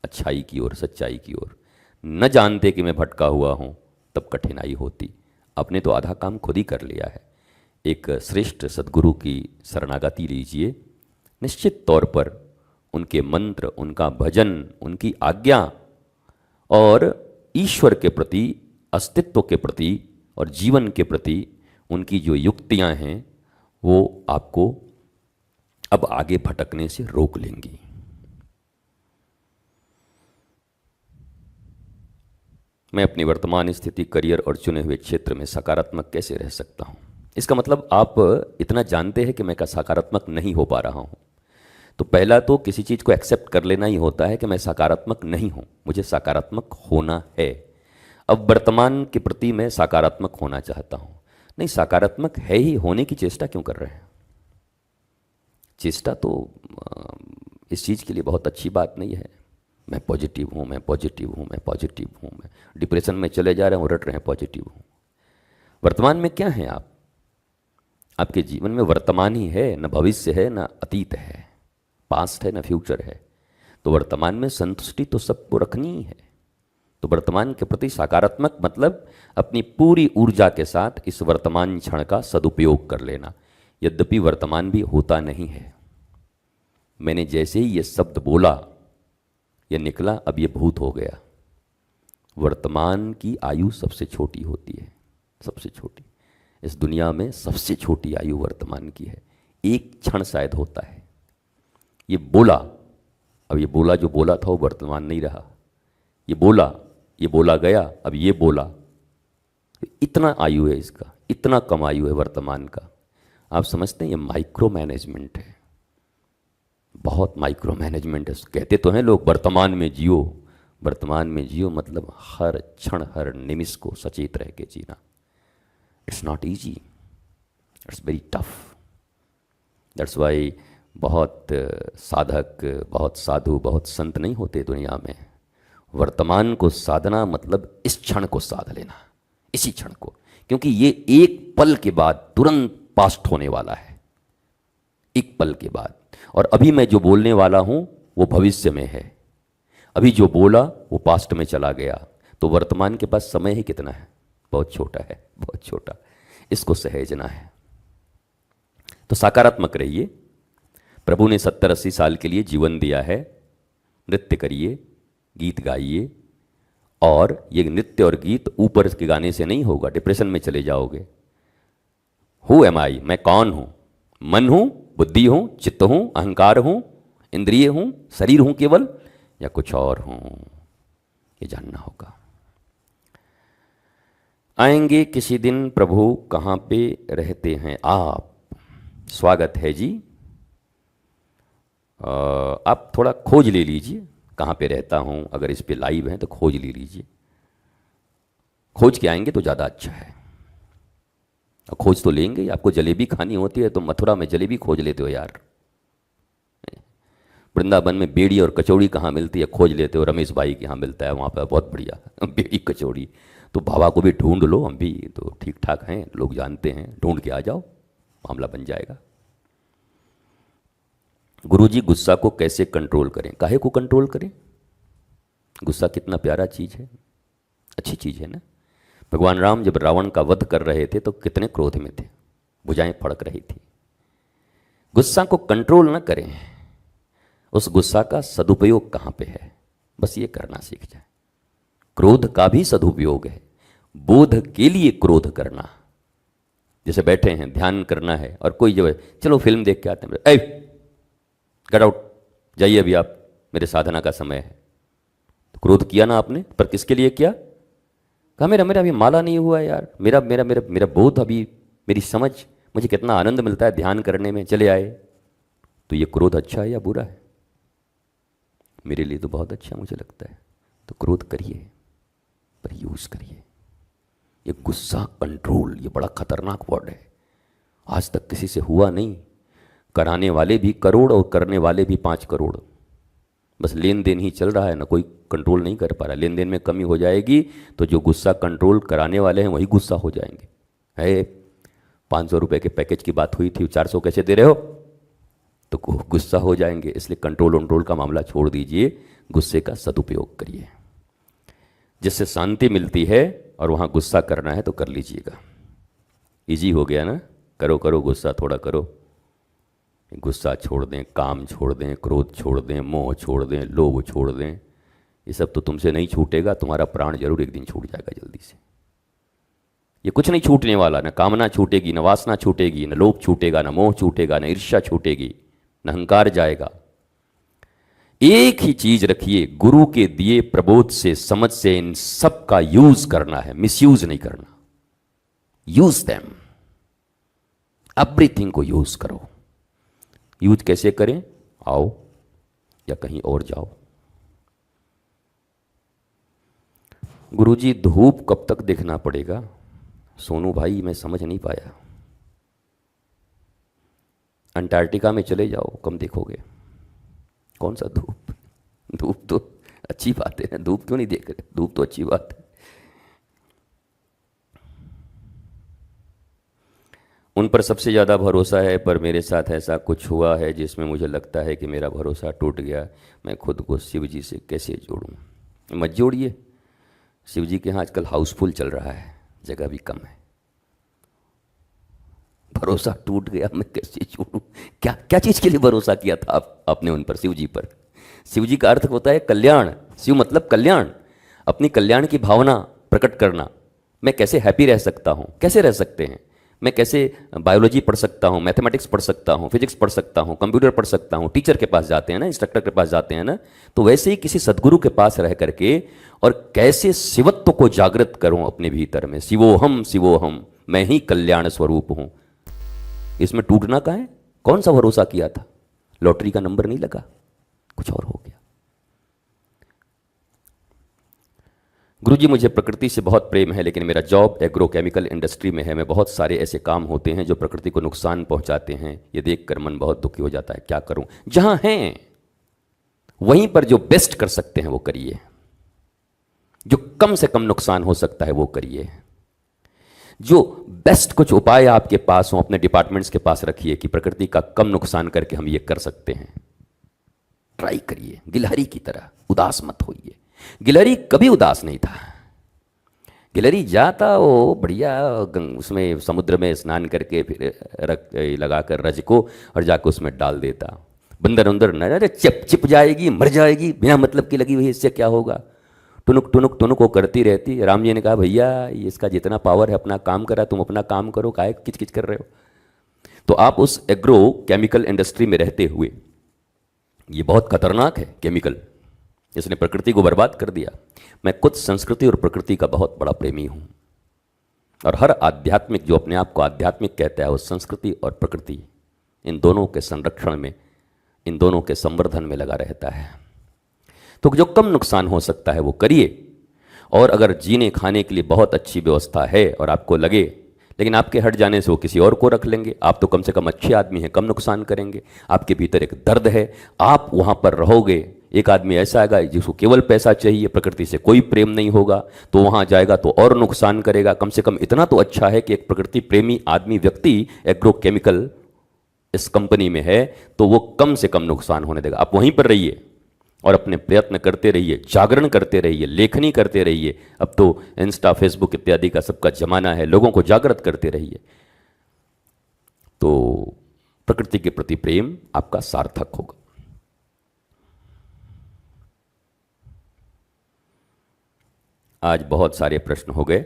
अच्छाई की ओर, सच्चाई की ओर। न जानते कि मैं भटका हुआ हूँ तब कठिनाई होती। आपने तो आधा काम खुद ही कर लिया है। एक श्रेष्ठ सद्गुरु की शरणागति लीजिए, निश्चित तौर पर उनके मंत्र, उनका भजन, उनकी आज्ञा और ईश्वर के प्रति, अस्तित्व के प्रति और जीवन के प्रति उनकी जो युक्तियां हैं, वो आपको अब आगे भटकने से रोक लेंगी। मैं अपनी वर्तमान स्थिति, करियर और चुने हुए क्षेत्र में सकारात्मक कैसे रह सकता हूँ? इसका मतलब आप इतना जानते हैं कि मैं का सकारात्मक नहीं हो पा रहा हूँ। तो पहला तो किसी चीज़ को एक्सेप्ट कर लेना ही होता है कि मैं सकारात्मक नहीं हूँ, मुझे सकारात्मक होना है। अब वर्तमान के प्रति मैं सकारात्मक होना चाहता हूँ। नहीं, सकारात्मक है ही, होने की चेष्टा क्यों कर रहे हैं? चेष्टा तो इस चीज़ के लिए बहुत अच्छी बात नहीं है। मैं पॉजिटिव हूँ, मैं पॉजिटिव हूँ, मैं पॉजिटिव हूँ, मैं डिप्रेशन में चले जा रहे हैं, रट रहे हैं पॉजिटिव हूँ। वर्तमान में क्या है आप? आपके जीवन में वर्तमान ही है, न भविष्य है, न अतीत है, पास्ट है, न फ्यूचर है। तो वर्तमान में संतुष्टि तो सबको रखनी ही है। तो वर्तमान के प्रति सकारात्मक मतलब अपनी पूरी ऊर्जा के साथ इस वर्तमान क्षण का सदुपयोग कर लेना। यद्यपि वर्तमान भी होता नहीं है। मैंने जैसे ही ये शब्द बोला, ये निकला, अब ये भूत हो गया। वर्तमान की आयु सबसे छोटी होती है, सबसे छोटी। इस दुनिया में सबसे छोटी आयु वर्तमान की है। एक क्षण शायद होता है। ये बोला, अब ये बोला जो बोला था वो वर्तमान नहीं रहा। ये बोला गया, अब ये बोला। इतना आयु है इसका, इतना कम आयु है वर्तमान का। आप समझते हैं ये माइक्रो मैनेजमेंट है, बहुत माइक्रो मैनेजमेंट है। कहते तो हैं लोग वर्तमान में जियो, वर्तमान में जियो मतलब हर क्षण, हर निमिष को सचेत रह के जीना। It's not easy, it's very tough. That's why बहुत साधक, बहुत साधु, बहुत संत नहीं होते दुनिया में। वर्तमान को साधना मतलब इस क्षण को साध लेना, इसी क्षण को, क्योंकि ये एक पल के बाद तुरंत पास्ट होने वाला है, एक पल के बाद। और अभी मैं जो बोलने वाला हूं वो भविष्य में है, अभी जो बोला वो पास्ट में चला गया। तो वर्तमान के पास समय ही कितना है? बहुत छोटा है, बहुत छोटा। इसको सहेजना है। तो सकारात्मक रहिए। प्रभु ने 70-80 साल के लिए जीवन दिया है। नृत्य करिए, गीत गाइए। और ये नृत्य और गीत ऊपर के गाने से नहीं होगा, डिप्रेशन में चले जाओगे। हु एम आई, मैं कौन हूं? मन हूं, बुद्धि हूं, चित्त हूं, अहंकार हूं, इंद्रिय हूं, शरीर हूं केवल, या कुछ और हूं? ये जानना होगा। आएंगे किसी दिन प्रभु, कहां पे रहते हैं आप? स्वागत है जी। आप थोड़ा खोज ले लीजिए कहाँ पे रहता हूँ। अगर इस पे लाइव हैं तो खोज ले लीजिए। खोज के आएंगे तो ज़्यादा अच्छा है। और खोज तो लेंगे। आपको जलेबी खानी होती है तो मथुरा में जलेबी खोज लेते हो यार। वृंदावन में बेड़ी और कचौड़ी कहाँ मिलती है, खोज लेते हो। रमेश भाई के यहाँ मिलता है, वहाँ पर बहुत बढ़िया बेड़ी कचौड़ी। तो बाबा को भी ढूंढ लो, हम भी तो ठीक ठाक हैं, लोग जानते हैं, ढूंढ के आ जाओ, मामला बन जाएगा। गुरुजी, गुस्सा को कैसे कंट्रोल करें? काहे को कंट्रोल करें? गुस्सा कितना प्यारा चीज़ है, अच्छी चीज़ है ना। भगवान राम जब रावण का वध कर रहे थे तो कितने क्रोध में थे, भुजाएं फड़क रही थी। गुस्सा को कंट्रोल न करें, उस गुस्सा का सदुपयोग कहाँ पे है, बस ये करना सीख जाए। क्रोध का भी सदुपयोग है, बोध के लिए क्रोध करना। जैसे बैठे हैं, ध्यान करना है और कोई जो है, चलो फिल्म देख के आते हैं, गेट आउट, जाइए अभी आप, मेरे साधना का समय है। तो क्रोध किया ना आपने, पर किसके लिए किया? कहा मेरा मेरा अभी माला नहीं हुआ है यार, मेरा मेरा मेरा मेरा बोध, अभी मेरी समझ, मुझे कितना आनंद मिलता है ध्यान करने में, चले आए। तो ये क्रोध अच्छा है या बुरा है? मेरे लिए तो बहुत अच्छा मुझे लगता है। तो क्रोध करिए, पर यूज करिए। ये गुस्सा कंट्रोल, ये बड़ा खतरनाक वर्ड है। आज तक किसी से हुआ नहीं। कराने वाले भी करोड़ और करने वाले भी 5 करोड़। बस लेन देन ही चल रहा है ना, कोई कंट्रोल नहीं कर पा रहा। लेन देन में कमी हो जाएगी तो जो गुस्सा कंट्रोल कराने वाले हैं वही गुस्सा हो जाएंगे। है 500 रुपये के पैकेज की बात हुई थी, 400 कैसे दे रहे हो? तो गुस्सा हो जाएंगे। इसलिए कंट्रोल का मामला छोड़ दीजिए, गुस्से का सदुपयोग करिए। जिससे शांति मिलती है और वहाँ गुस्सा करना है तो कर लीजिएगा। इजी हो गया ना, करो करो गुस्सा, थोड़ा करो। गुस्सा छोड़ दें, काम छोड़ दें, क्रोध छोड़ दें, मोह छोड़ दें, लोभ छोड़ दें। ये सब तो तुमसे नहीं छूटेगा, तुम्हारा प्राण जरूर एक दिन छूट जाएगा जल्दी से। ये कुछ नहीं छूटने वाला, न कामना छूटेगी, न वासना छूटेगी, न लोभ छूटेगा, न मोह छूटेगा, न ईर्ष्या छूटेगी, न अहंकार जाएगा। एक ही चीज रखिए, गुरु के दिए प्रबोध से, समझ से इन सब का यूज करना है, मिसयूज नहीं करना। यूज देम, एवरीथिंग को यूज करो। यूज कैसे करें? आओ या कहीं और जाओ। गुरुजी, धूप कब तक देखना पड़ेगा? सोनू भाई, मैं समझ नहीं पाया। अंटार्कटिका में चले जाओ, कम देखोगे। कौन सा धूप? धूप तो अच्छी बात है, धूप क्यों नहीं देख रहे? धूप तो अच्छी बात है। उन पर सबसे ज़्यादा भरोसा है, पर मेरे साथ ऐसा कुछ हुआ है जिसमें मुझे लगता है कि मेरा भरोसा टूट गया। मैं खुद को शिव जी से कैसे जोड़ूं? मत जोड़िए। शिव जी के यहाँ आजकल हाउसफुल चल रहा है, जगह भी कम है। भरोसा टूट गया, मैं कैसे जोड़ूं? क्या क्या चीज़ के लिए भरोसा किया था आपने उन पर, शिव जी पर? शिव जी का अर्थ होता है कल्याण। शिव मतलब कल्याण, अपनी कल्याण की भावना प्रकट करना। मैं कैसे हैप्पी रह सकता हूँ? कैसे रह सकते हैं? मैं कैसे बायोलॉजी पढ़ सकता हूँ, मैथमेटिक्स पढ़ सकता हूँ, फिजिक्स पढ़ सकता हूँ, कंप्यूटर पढ़ सकता हूँ। टीचर के पास जाते हैं ना, इंस्ट्रक्टर के पास जाते हैं ना, तो वैसे ही किसी सदगुरु के पास रह करके और कैसे शिवत्व को जागृत करूँ अपने भीतर में। शिवोहम, मैं ही कल्याण स्वरूप हूँ। इसमें टूटना का है? कौन सा भरोसा किया था? लॉटरी का नंबर नहीं लगा, कुछ और हो गया। गुरुजी मुझे प्रकृति से बहुत प्रेम है, लेकिन मेरा जॉब एग्रोकेमिकल इंडस्ट्री में है। मैं बहुत सारे ऐसे काम होते हैं जो प्रकृति को नुकसान पहुंचाते हैं। ये देखकर मन बहुत दुखी हो जाता है, क्या करूं। जहां हैं वहीं पर जो बेस्ट कर सकते हैं वो करिए, जो कम से कम नुकसान हो सकता है वो करिए। जो बेस्ट कुछ उपाय आपके पास हो अपने डिपार्टमेंट्स के पास रखिए कि प्रकृति का कम नुकसान करके हम ये कर सकते हैं। ट्राई करिए, गिलहरी की तरह उदास मत होइए। गिलहरी कभी उदास नहीं था। गिलहरी जाता वो बढ़िया उसमें समुद्र में स्नान करके फिर रख लगाकर रज को और जाकर उसमें डाल देता। बंदर उंदर न, अरे चिप जाएगी, मर जाएगी, बिना मतलब की लगी हुई, इससे क्या होगा। टुनुक टुनुक टुनुक वो करती रहती। राम जी ने कहा भैया ये इसका जितना पावर है अपना काम करा, तुम अपना काम करो, काहे किच किच कर रहे हो। तो आप उस एग्रो केमिकल इंडस्ट्री में रहते हुए, ये बहुत खतरनाक है केमिकल, इसने प्रकृति को बर्बाद कर दिया। मैं खुद संस्कृति और प्रकृति का बहुत बड़ा प्रेमी हूं, और हर आध्यात्मिक जो अपने आप को आध्यात्मिक कहता है वो संस्कृति और प्रकृति, इन दोनों के संरक्षण में, इन दोनों के संवर्धन में लगा रहता है। तो जो कम नुकसान हो सकता है वो करिए। और अगर जीने खाने के लिए बहुत अच्छी व्यवस्था है और आपको लगे, लेकिन आपके हट जाने से वो किसी और को रख लेंगे, आप तो कम से कम अच्छे आदमी हैं, कम नुकसान करेंगे। आपके भीतर एक दर्द है, आप वहाँ पर रहोगे। एक आदमी ऐसा आएगा जिसको केवल पैसा चाहिए, प्रकृति से कोई प्रेम नहीं होगा, तो वहाँ जाएगा तो और नुकसान करेगा। कम से कम इतना तो अच्छा है कि एक प्रकृति प्रेमी आदमी व्यक्ति एग्रोकेमिकल इस कंपनी में है तो वो कम से कम नुकसान होने देगा। आप वहीं पर रहिए और अपने प्रयत्न करते रहिए, जागरण करते रहिए, लेखनी करते रहिए। अब तो इंस्टा फेसबुक इत्यादि का सबका जमाना है, लोगों को जागृत करते रहिए, तो प्रकृति के प्रति प्रेम आपका सार्थक होगा। आज बहुत सारे प्रश्न हो गए।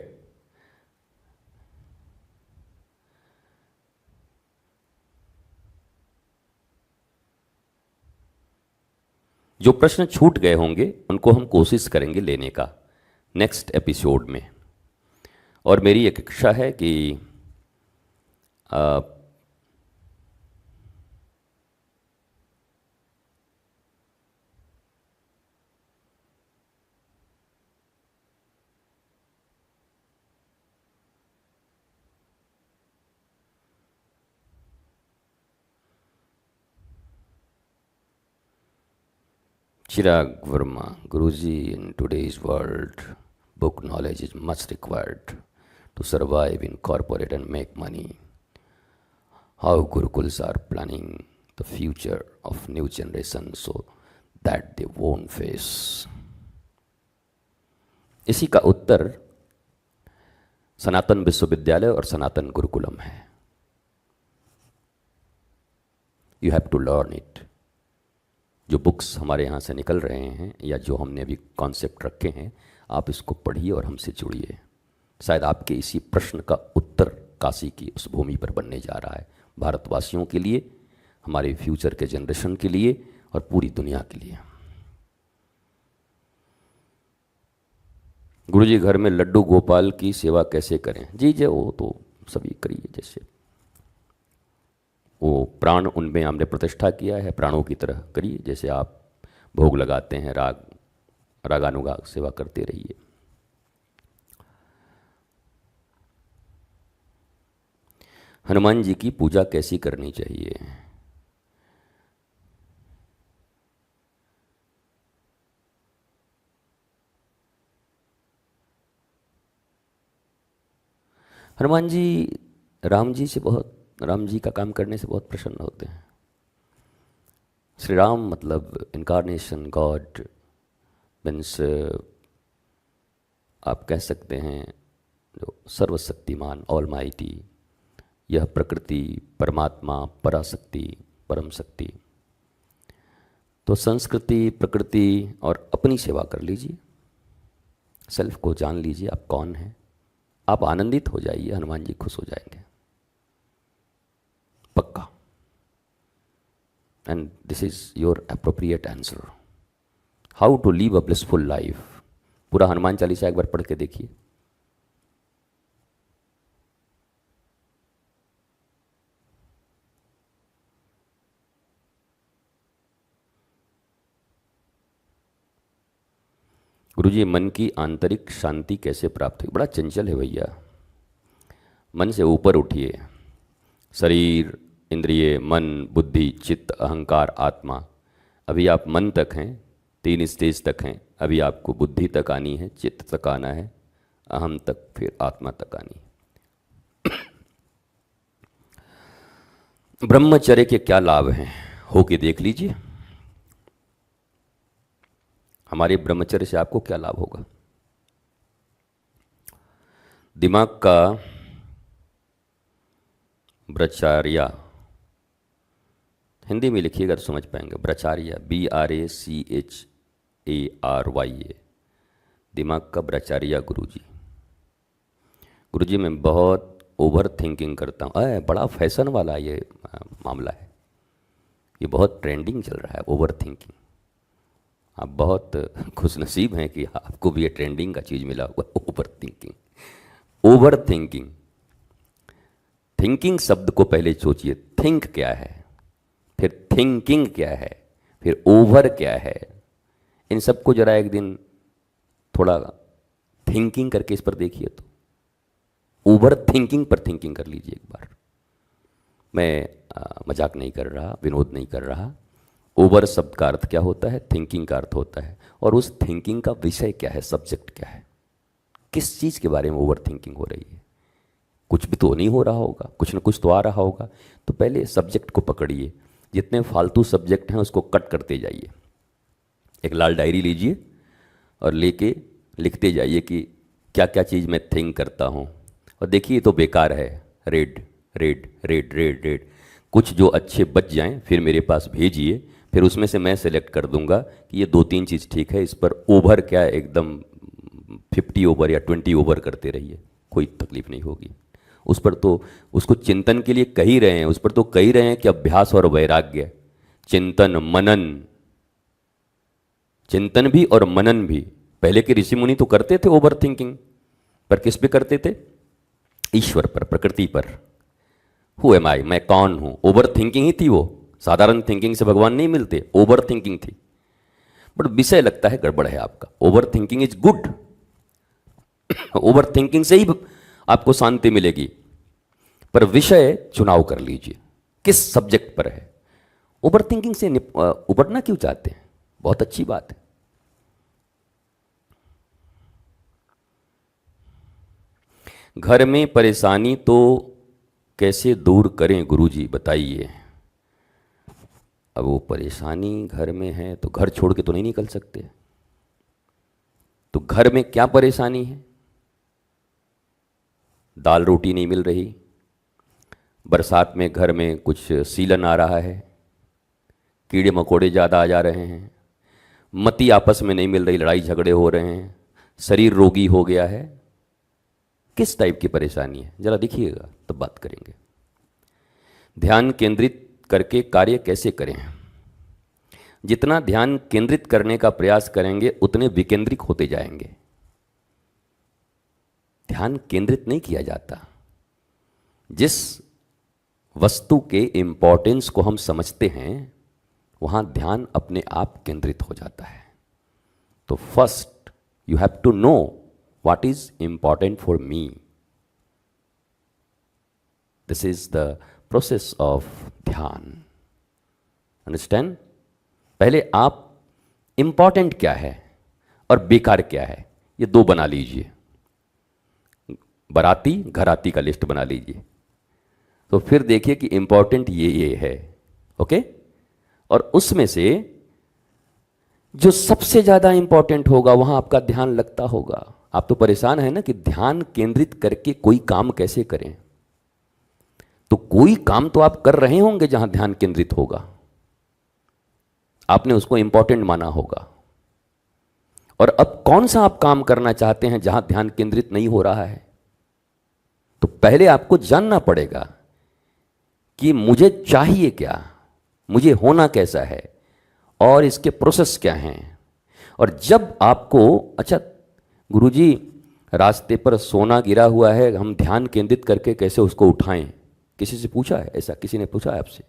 जो प्रश्न छूट गए होंगे उनको हम कोशिश करेंगे लेने का नेक्स्ट एपिसोड में। और मेरी एक इच्छा है कि Chirag Verma, Guruji, in today's world, book knowledge is much required to survive in corporate and make money. How Gurukuls are planning the future of new generation so that they won't face. इसी का उत्तर सनातन विश्वविद्यालय और सनातन गुरुकुलम है। You have to learn it. जो books हमारे यहाँ से निकल रहे हैं या जो हमने अभी कॉन्सेप्ट रखे हैं, आप इसको पढ़िए और हमसे जुड़िए। शायद आपके इसी प्रश्न का उत्तर काशी की उस भूमि पर बनने जा रहा है, भारतवासियों के लिए, हमारे फ्यूचर के जनरेशन के लिए और पूरी दुनिया के लिए। गुरुजी घर में लड्डू गोपाल की सेवा कैसे करें? जी जी वो तो सभी करिए, जैसे वो प्राण उनमें हमने प्रतिष्ठा किया है, प्राणों की तरह करिए। जैसे आप भोग लगाते हैं, रागानुगाग सेवा करते रहिए। हनुमान जी की पूजा कैसी करनी चाहिए? हनुमान जी राम जी का काम करने से बहुत प्रसन्न होते हैं। श्री राम मतलब इनकारनेशन गॉड, मीन्स आप कह सकते हैं जो सर्वशक्तिमान, ऑलमाइटी, यह प्रकृति, परमात्मा, पराशक्ति, परम शक्ति। तो संस्कृति, प्रकृति और अपनी सेवा कर लीजिए, सेल्फ को जान लीजिए आप कौन हैं। आप आनंदित हो जाइए, हनुमान जी खुश हो जाएंगे पक्का। And this is your appropriate answer, how to live a blissful life. पूरा हनुमान चालीसा एक बार पढ़ के देखिए। गुरुजी, मन की आंतरिक शांति कैसे प्राप्त हुई? बड़ा चंचल है भैया। मन से ऊपर उठिए। शरीर, इंद्रिय, मन, बुद्धि, चित्त, अहंकार, आत्मा। अभी आप मन तक हैं, 3 स्टेज तक हैं। अभी आपको बुद्धि तक आनी है, चित्त तक आना है, अहम तक, फिर आत्मा तक आनी है। ब्रह्मचर्य के क्या लाभ हैं, हो के देख लीजिए। हमारे ब्रह्मचर्य से आपको क्या लाभ होगा? दिमाग का ब्रह्मचर्य, हिंदी में लिखिएगा तो समझ पाएंगे। ब्रह्मचर्य, BRACHARY, दिमाग का ब्रह्मचर्य। गुरुजी मैं बहुत ओवर थिंकिंग करता हूँ। बड़ा फैशन वाला ये मामला है, ये बहुत ट्रेंडिंग चल रहा है, ओवर थिंकिंग। आप बहुत खुशनसीब हैं कि आपको भी ये ट्रेंडिंग का चीज़ मिला हुआ, over thinking. Over thinking, thinking शब्द को पहले सोचिए, थिंक क्या है, फिर थिंकिंग क्या है, फिर ओवर क्या है। इन सबको जरा एक दिन थोड़ा थिंकिंग करके इस पर देखिए, तो ओवर थिंकिंग पर थिंकिंग कर लीजिए एक बार। मैं मजाक नहीं कर रहा, विनोद नहीं कर रहा। ओवर शब्द का अर्थ क्या होता है, थिंकिंग का अर्थ होता है। और उस थिंकिंग का विषय क्या है, सब्जेक्ट क्या है, किस चीज़ के बारे में ओवर थिंकिंग हो रही है। कुछ भी तो नहीं हो रहा होगा, कुछ ना कुछ तो आ रहा होगा। तो पहले सब्जेक्ट को पकड़िए, जितने फालतू सब्जेक्ट हैं उसको कट करते जाइए। एक लाल डायरी लीजिए और लेके लिखते जाइए कि क्या क्या चीज़ मैं थिंक करता हूँ, और देखिए तो बेकार है, red red red red red. कुछ जो अच्छे बच जाएं फिर मेरे पास भेजिए, फिर उसमें से मैं सेलेक्ट कर दूंगा कि ये 2-3 चीज़ ठीक है। इस पर ओवर क्या, एकदम 50 ओवर या 20 ओवर करते रहिए, कोई तकलीफ नहीं होगी। उस पर तो उसको चिंतन के लिए कह ही रहे हैं, उस पर तो कह ही रहे हैं कि अभ्यास और वैराग्य, चिंतन मनन। चिंतन भी और मनन भी पहले के ऋषि मुनि तो करते थे ओवर थिंकिंग, पर किस पे करते थे? ईश्वर पर, प्रकृति पर। हु एम आई, मैं कौन हूं, ओवर थिंकिंग ही थी वो। साधारण थिंकिंग से भगवान नहीं मिलते, ओवर थिंकिंग थी। बट विषय लगता है गड़बड़ है आपका। Over thinking is good, over thinking से ही आपको शांति मिलेगी, पर विषय चुनाव कर लीजिए, किस सब्जेक्ट पर है। ओवर थिंकिंग से उबरना क्यों चाहते हैं? बहुत अच्छी बात है। घर में परेशानी तो कैसे दूर करें गुरुजी, बताइए। अब वो परेशानी घर में है तो घर छोड़ के तो नहीं निकल सकते। तो घर में क्या परेशानी है? दाल रोटी नहीं मिल रही, बरसात में घर में कुछ सीलन आ रहा है, कीड़े मकोड़े ज़्यादा आ जा रहे हैं, मती आपस में नहीं मिल रही, लड़ाई झगड़े हो रहे हैं, शरीर रोगी हो गया है। किस टाइप की परेशानी है, जरा दिखिएगा तब बात करेंगे। ध्यान केंद्रित करके कार्य कैसे करें? जितना ध्यान केंद्रित करने का प्रयास करेंगे उतने विकेंद्रित होते जाएंगे। ध्यान केंद्रित नहीं किया जाता। जिस वस्तु के इंपॉर्टेंस को हम समझते हैं वहां ध्यान अपने आप केंद्रित हो जाता है। तो first you have to know what is important for me. This is the process of ध्यान। Understand? पहले आप important क्या है और बेकार क्या है ये 2 बना लीजिए। बाराती घराती का लिस्ट बना लीजिए, तो फिर देखिए कि important ये है, ओके। और उसमें से जो सबसे ज़्यादा इंपॉर्टेंट होगा वहां आपका ध्यान लगता होगा। आप तो परेशान है ना कि ध्यान केंद्रित करके कोई काम कैसे करें। तो कोई काम तो आप कर रहे होंगे जहां ध्यान केंद्रित होगा, आपने उसको इंपॉर्टेंट माना होगा। और अब कौन सा आप काम करना चाहते हैं जहां ध्यान केंद्रित नहीं हो रहा है? तो पहले आपको जानना पड़ेगा कि मुझे चाहिए क्या, मुझे होना कैसा है, और इसके प्रोसेस क्या हैं। और जब आपको, अच्छा गुरुजी रास्ते पर सोना गिरा हुआ है, हम ध्यान केंद्रित करके कैसे उसको उठाएं? किसी से पूछा है ऐसा? किसी ने पूछा है आपसे?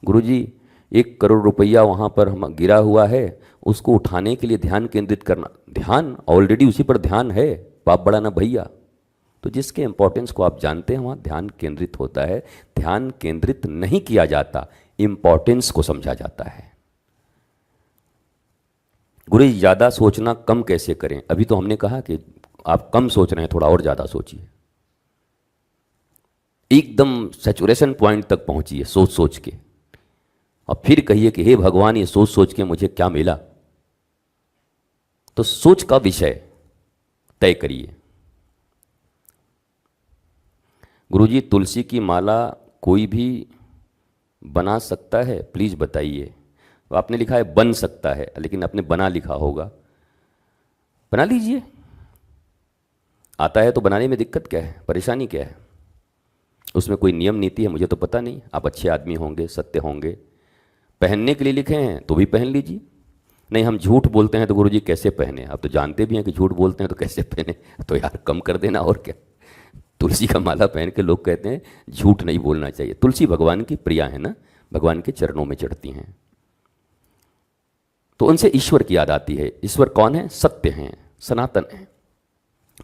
गुरुजी 1 करोड़ रुपया वहाँ पर हम गिरा हुआ है, उसको उठाने के लिए ध्यान केंद्रित करना, ध्यान ऑलरेडी उसी पर ध्यान है, बाप बड़ा ना भैया। तो जिसके इम्पोर्टेंस को आप जानते हैं वहाँ ध्यान केंद्रित होता है। ध्यान केंद्रित नहीं किया जाता, इम्पोर्टेंस को समझा जाता है। गुरु जी ज़्यादा सोचना कम कैसे करें? अभी तो हमने कहा कि आप कम सोच रहे हैं, थोड़ा और ज़्यादा सोचिए, एकदम सैचुरेशन पॉइंट तक पहुंचिए सोच सोच के, और फिर कहिए कि हे भगवान ये सोच सोच के मुझे क्या मिला। तो सोच का विषय तय करिए। गुरुजी तुलसी की माला कोई भी बना सकता है, प्लीज़ बताइए। आपने लिखा है बन सकता है, लेकिन आपने बना लिखा होगा, बना लीजिए। आता है तो बनाने में दिक्कत क्या है, परेशानी क्या है? उसमें कोई नियम नीति है मुझे तो पता नहीं। आप अच्छे आदमी होंगे, सत्य होंगे, पहनने के लिए लिखे हैं तो भी पहन लीजिए। नहीं हम झूठ बोलते हैं तो गुरुजी कैसे पहने? आप तो जानते भी हैं कि झूठ बोलते हैं तो कैसे पहने, तो यार कम कर देना और क्या। तुलसी का माला पहन के लोग कहते हैं झूठ नहीं बोलना चाहिए। तुलसी भगवान की प्रिया है ना, भगवान के चरणों में चढ़ती हैं, तो उनसे ईश्वर की याद आती है। ईश्वर कौन है? सत्य हैं, सनातन है,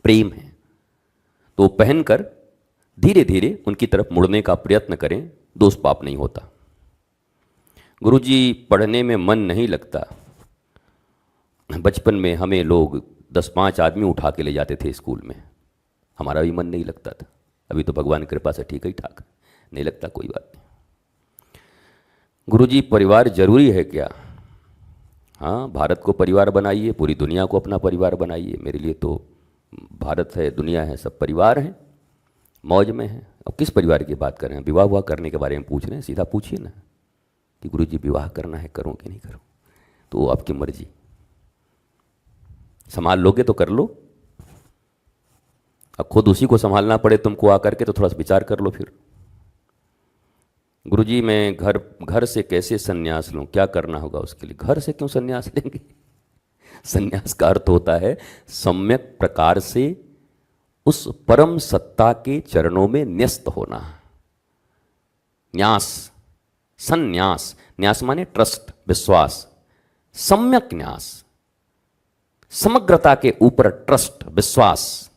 प्रेम है। तो पहनकर धीरे धीरे उनकी तरफ मुड़ने का प्रयत्न करें, दोष पाप नहीं होता। गुरुजी पढ़ने में मन नहीं लगता। बचपन में हमें लोग 10-5 आदमी उठा के ले जाते थे स्कूल में, हमारा भी मन नहीं लगता था। अभी तो भगवान की कृपा से ठीक ही ठाक, नहीं लगता कोई बात नहीं। गुरुजी परिवार जरूरी है क्या? हाँ, भारत को परिवार बनाइए, पूरी दुनिया को अपना परिवार बनाइए। मेरे लिए तो भारत है, दुनिया है, सब परिवार हैं, मौज में हैं। अब किस परिवार की बात कर रहे हैं? विवाह हुआ करने के बारे में पूछ रहे हैं, सीधा पूछिए ना कि गुरुजी विवाह करना है, करूं कि नहीं करूं? तो वो आपकी मर्जी, संभाल लोगे तो कर लो। अब खुद उसी को संभालना पड़े तुमको आकर के, तो थोड़ा सा विचार कर लो फिर। गुरुजी मैं घर से कैसे संन्यास लूं, क्या करना होगा उसके लिए? घर से क्यों संन्यास लेंगे? संन्यास का अर्थ होता है सम्यक प्रकार से उस परम सत्ता के चरणों में न्यस्त होना। न्यास, संन्यास, न्यास माने ट्रस्ट, विश्वास, सम्यक न्यास, समग्रता के ऊपर ट्रस्ट, विश्वास।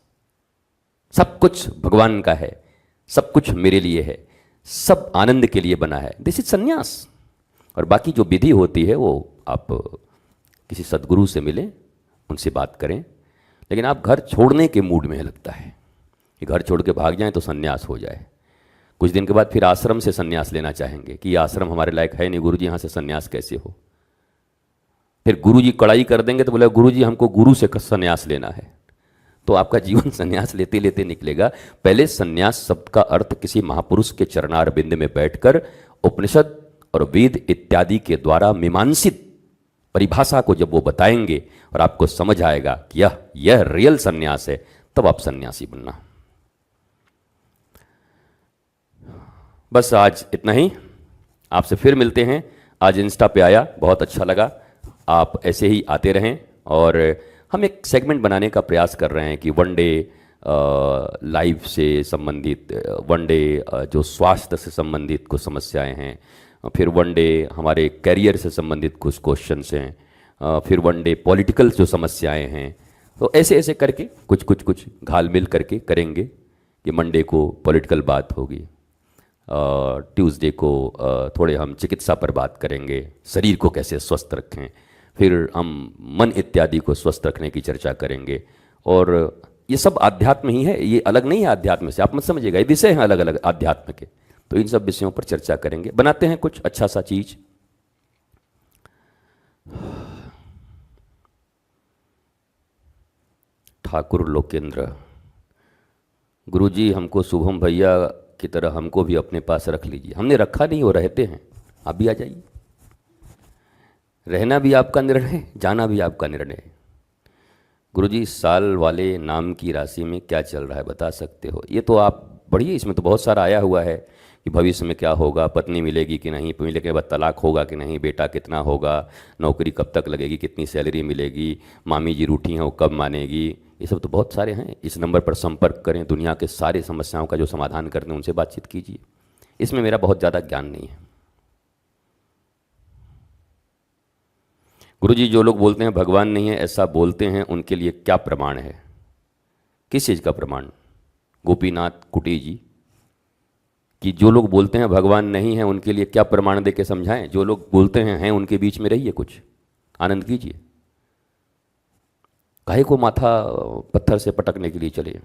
सब कुछ भगवान का है, सब कुछ मेरे लिए है, सब आनंद के लिए बना है, दिस इज संन्यास। और बाकी जो विधि होती है वो आप किसी सदगुरु से मिलें, उनसे बात करें। लेकिन आप घर छोड़ने के मूड में लगता है कि घर छोड़ के भाग जाएं तो संन्यास हो जाए। कुछ दिन के बाद फिर आश्रम से संन्यास लेना चाहेंगे कि ये आश्रम हमारे लायक है नहीं, गुरुजी यहाँ से संन्यास कैसे हो? फिर गुरुजी कड़ाई कर देंगे तो बोले गुरुजी हमको गुरु से संन्यास लेना है। तो आपका जीवन संन्यास लेते लेते निकलेगा। पहले संन्यास शब्द का अर्थ किसी महापुरुष के चरणार बिंद में बैठकर उपनिषद और वेद इत्यादि के द्वारा मीमांसित परिभाषा को जब वो बताएंगे और आपको समझ आएगा कि यह रियल संन्यास है, तब आप सन्यासी बनना। बस आज इतना ही, आपसे फिर मिलते हैं। आज इंस्टा पे आया, बहुत अच्छा लगा। आप ऐसे ही आते रहें, और हम एक सेगमेंट बनाने का प्रयास कर रहे हैं कि वन डे लाइफ से संबंधित, वन डे जो स्वास्थ्य से संबंधित कुछ समस्याएं हैं, फिर वन डे हमारे करियर से संबंधित कुछ क्वेश्चंस हैं, फिर वन डे पॉलिटिकल जो समस्याएं हैं। तो ऐसे ऐसे करके कुछ घाल मिल करके करेंगे कि मंडे को पॉलिटिकल बात होगी, ट्यूसडे को थोड़े हम चिकित्सा पर बात करेंगे, शरीर को कैसे स्वस्थ रखें, फिर हम मन इत्यादि को स्वस्थ रखने की चर्चा करेंगे। और ये सब आध्यात्म ही है, ये अलग नहीं है आध्यात्म से, आप मत समझिएगा, ये विषय हैं अलग अलग आध्यात्म के। तो इन सब विषयों पर चर्चा करेंगे, बनाते हैं कुछ अच्छा सा चीज। ठाकुर लोकेंद्र, गुरुजी हमको शुभम भैया की तरह हमको भी अपने पास रख लीजिए। हमने रखा नहीं, वो रहते हैं, आप भी आ जाइए। रहना भी आपका निर्णय, जाना भी आपका निर्णय। गुरुजी साल वाले नाम की राशि में क्या चल रहा है बता सकते हो? ये तो आप बढ़िए, इसमें तो बहुत सारा आया हुआ है कि भविष्य में क्या होगा, पत्नी मिलेगी कि नहीं, मिलने के बाद तलाक होगा कि नहीं, बेटा कितना होगा, नौकरी कब तक लगेगी, कितनी सैलरी मिलेगी, मामी जी रूठी हैं वो कब मानेगी, ये सब तो बहुत सारे हैं। इस नंबर पर संपर्क करें, दुनिया के सारे समस्याओं का जो समाधान करते हैं उनसे बातचीत कीजिए। इसमें मेरा बहुत ज़्यादा ज्ञान नहीं है। गुरुजी, जो लोग बोलते हैं भगवान नहीं है, ऐसा बोलते हैं, उनके लिए क्या प्रमाण है? किस चीज़ का प्रमाण? गोपीनाथ कुटी जी, कि जो लोग बोलते हैं भगवान नहीं है उनके लिए क्या प्रमाण दे के समझाएं? जो लोग बोलते हैं उनके बीच में रहिए, कुछ आनंद कीजिए। काहे को माथा पत्थर से पटकने के लिए चले?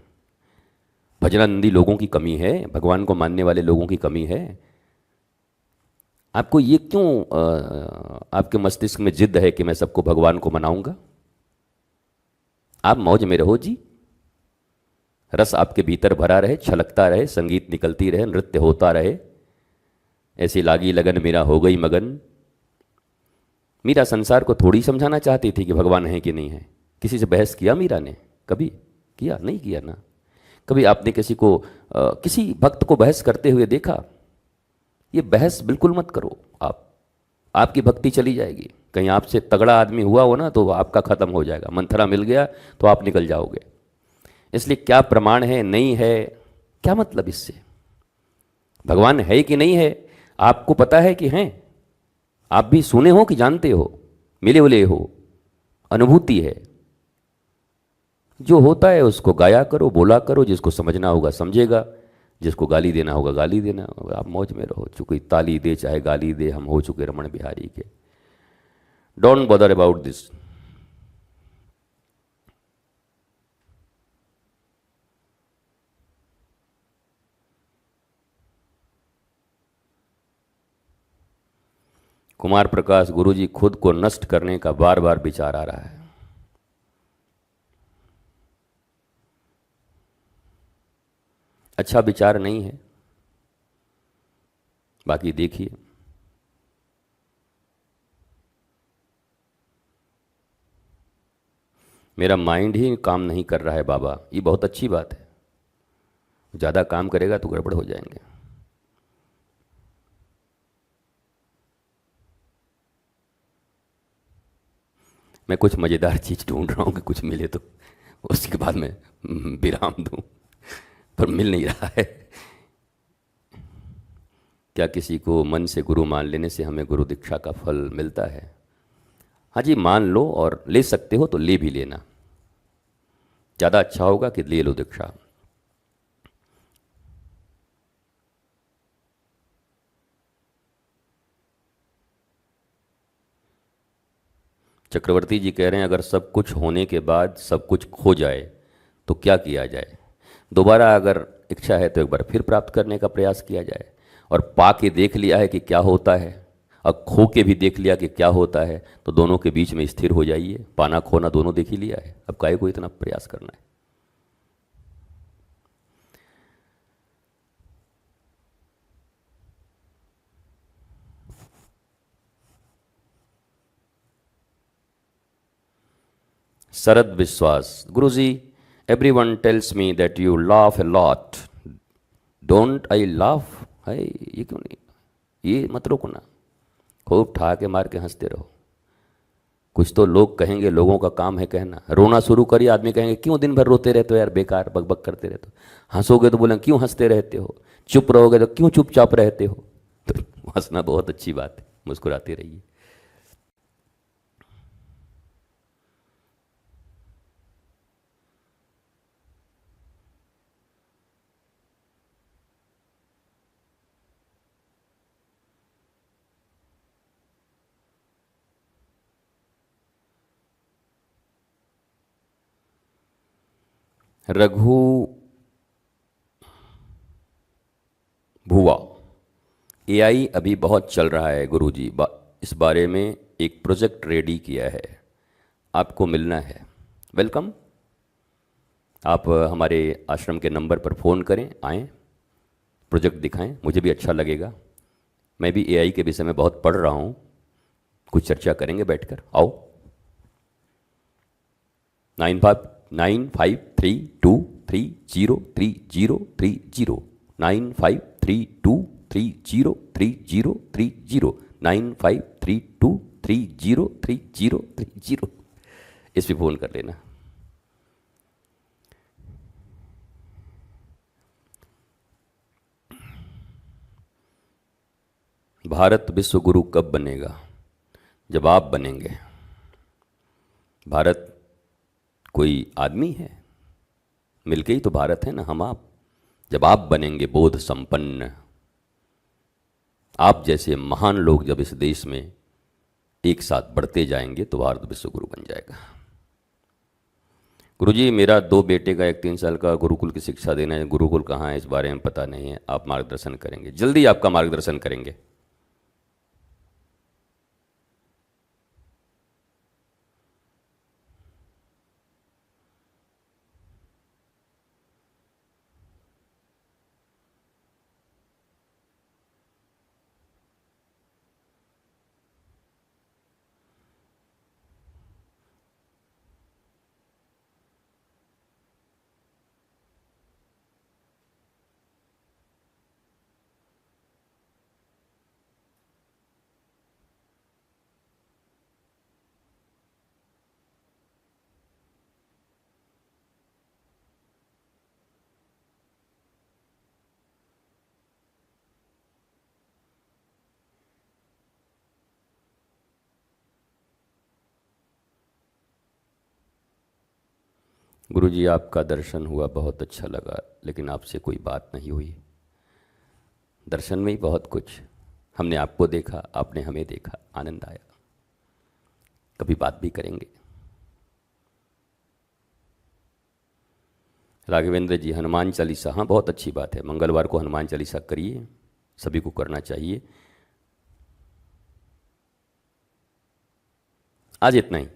भजनानंदी लोगों की कमी है, भगवान को मानने वाले लोगों की कमी है। आपको ये क्यों आपके मस्तिष्क में जिद है कि मैं सबको भगवान को मनाऊंगा? आप मौज में रहो जी, रस आपके भीतर भरा रहे, छलकता रहे, संगीत निकलती रहे, नृत्य होता रहे। ऐसी लागी लगन मीरा हो गई मगन। मीरा संसार को थोड़ी समझाना चाहती थी कि भगवान है कि नहीं है। किसी से बहस किया मीरा ने? कभी किया? नहीं किया ना। कभी आपने किसी को किसी भक्त को बहस करते हुए देखा? ये बहस बिल्कुल मत करो आप, आपकी भक्ति चली जाएगी। कहीं आपसे तगड़ा आदमी हुआ हो ना तो आपका खत्म हो जाएगा। मंथरा मिल गया तो आप निकल जाओगे। इसलिए क्या प्रमाण है, नहीं है, क्या मतलब इससे? भगवान है कि नहीं है आपको पता है कि हैं? आप भी सुने हो कि जानते हो? मिले उले हो? अनुभूति है? जो होता है उसको गाया करो, बोला करो। जिसको समझना होगा समझेगा, जिसको गाली देना होगा गाली देना। आप मौज में रहो, चूंकि ताली दे चाहे गाली दे, हम हो चुके रमण बिहारी के। Don't bother about this. Kumar Prakash, Guruji खुद को नष्ट करने का बार बार विचार आ रहा है। अच्छा विचार नहीं है, बाकी देखिए। मेरा माइंड ही काम नहीं कर रहा है बाबा, ये बहुत अच्छी बात है। ज़्यादा काम करेगा तो गड़बड़ हो जाएंगे। मैं कुछ मज़ेदार चीज़ ढूंढ रहा हूँ कि कुछ मिले तो उसके बाद मैं विराम दूँ, पर मिल नहीं रहा है। क्या किसी को मन से गुरु मान लेने से हमें गुरु दीक्षा का फल मिलता है? हाँ जी, मान लो, और ले सकते हो तो ले भी लेना। ज़्यादा अच्छा होगा कि ले लो दीक्षा। चक्रवर्ती जी कह रहे हैं अगर सब कुछ होने के बाद सब कुछ खो जाए तो क्या किया जाए? दोबारा अगर इच्छा है तो एक बार फिर प्राप्त करने का प्रयास किया जाए। और पा के देख लिया है कि क्या होता है, और खो के भी देख लिया कि क्या होता है, तो दोनों के बीच में स्थिर हो जाइए। पाना खोना दोनों देख ही लिया है, अब काहे को इतना प्रयास करना है? Sharad Vishwas, Guruji everyone tells me that you laugh a lot, don't I laugh? है ये क्यों नहीं? ये मत रोको ना, खूब ठहाके मार के हंसते रहो। कुछ तो लोग कहेंगे, लोगों का काम है कहना। रोना शुरू करिए, आदमी कहेंगे क्यों दिन भर रोते रहते हो यार, बेकार बकबक करते रहते हो। हंसोगे तो बोलेंगे क्यों हंसते रहते हो। चुप रहोगे तो क्यों चुपचाप रहते हो। तो हंसना बहुत अच्छी बात है, मुस्कुराते रहिए। रघु भुआ, एआई अभी बहुत चल रहा है गुरुजी, इस बारे में एक प्रोजेक्ट रेडी किया है, आपको मिलना है। वेलकम। आप हमारे आश्रम के नंबर पर फ़ोन करें, आएँ, प्रोजेक्ट दिखाएं, मुझे भी अच्छा लगेगा। मैं भी एआई के विषय में बहुत पढ़ रहा हूँ, कुछ चर्चा करेंगे बैठकर। आओ। 955323030330, 9532303030, 9532303030। इस पे फ़ोन कर लेना। भारत विश्व गुरु कब बनेगा? जब आप बनेंगे। भारत कोई आदमी है, मिलके ही तो भारत है ना, हम आप। जब आप बनेंगे बोध संपन्न, आप जैसे महान लोग जब इस देश में एक साथ बढ़ते जाएंगे तो भारत विश्व गुरु बन जाएगा। गुरुजी, मेरा 2 बेटे का, एक 3 साल का, गुरुकुल की शिक्षा देना है। गुरुकुल कहाँ है इस बारे में पता नहीं है, आप मार्गदर्शन करेंगे? जल्दी आपका मार्गदर्शन करेंगे। गुरुजी, आपका दर्शन हुआ, बहुत अच्छा लगा, लेकिन आपसे कोई बात नहीं हुई। दर्शन में ही बहुत कुछ, हमने आपको देखा, आपने हमें देखा, आनंद आया। कभी बात भी करेंगे। राघवेंद्र जी, हनुमान चालीसा, हाँ बहुत अच्छी बात है, मंगलवार को हनुमान चालीसा करिए, सभी को करना चाहिए। आज इतना ही।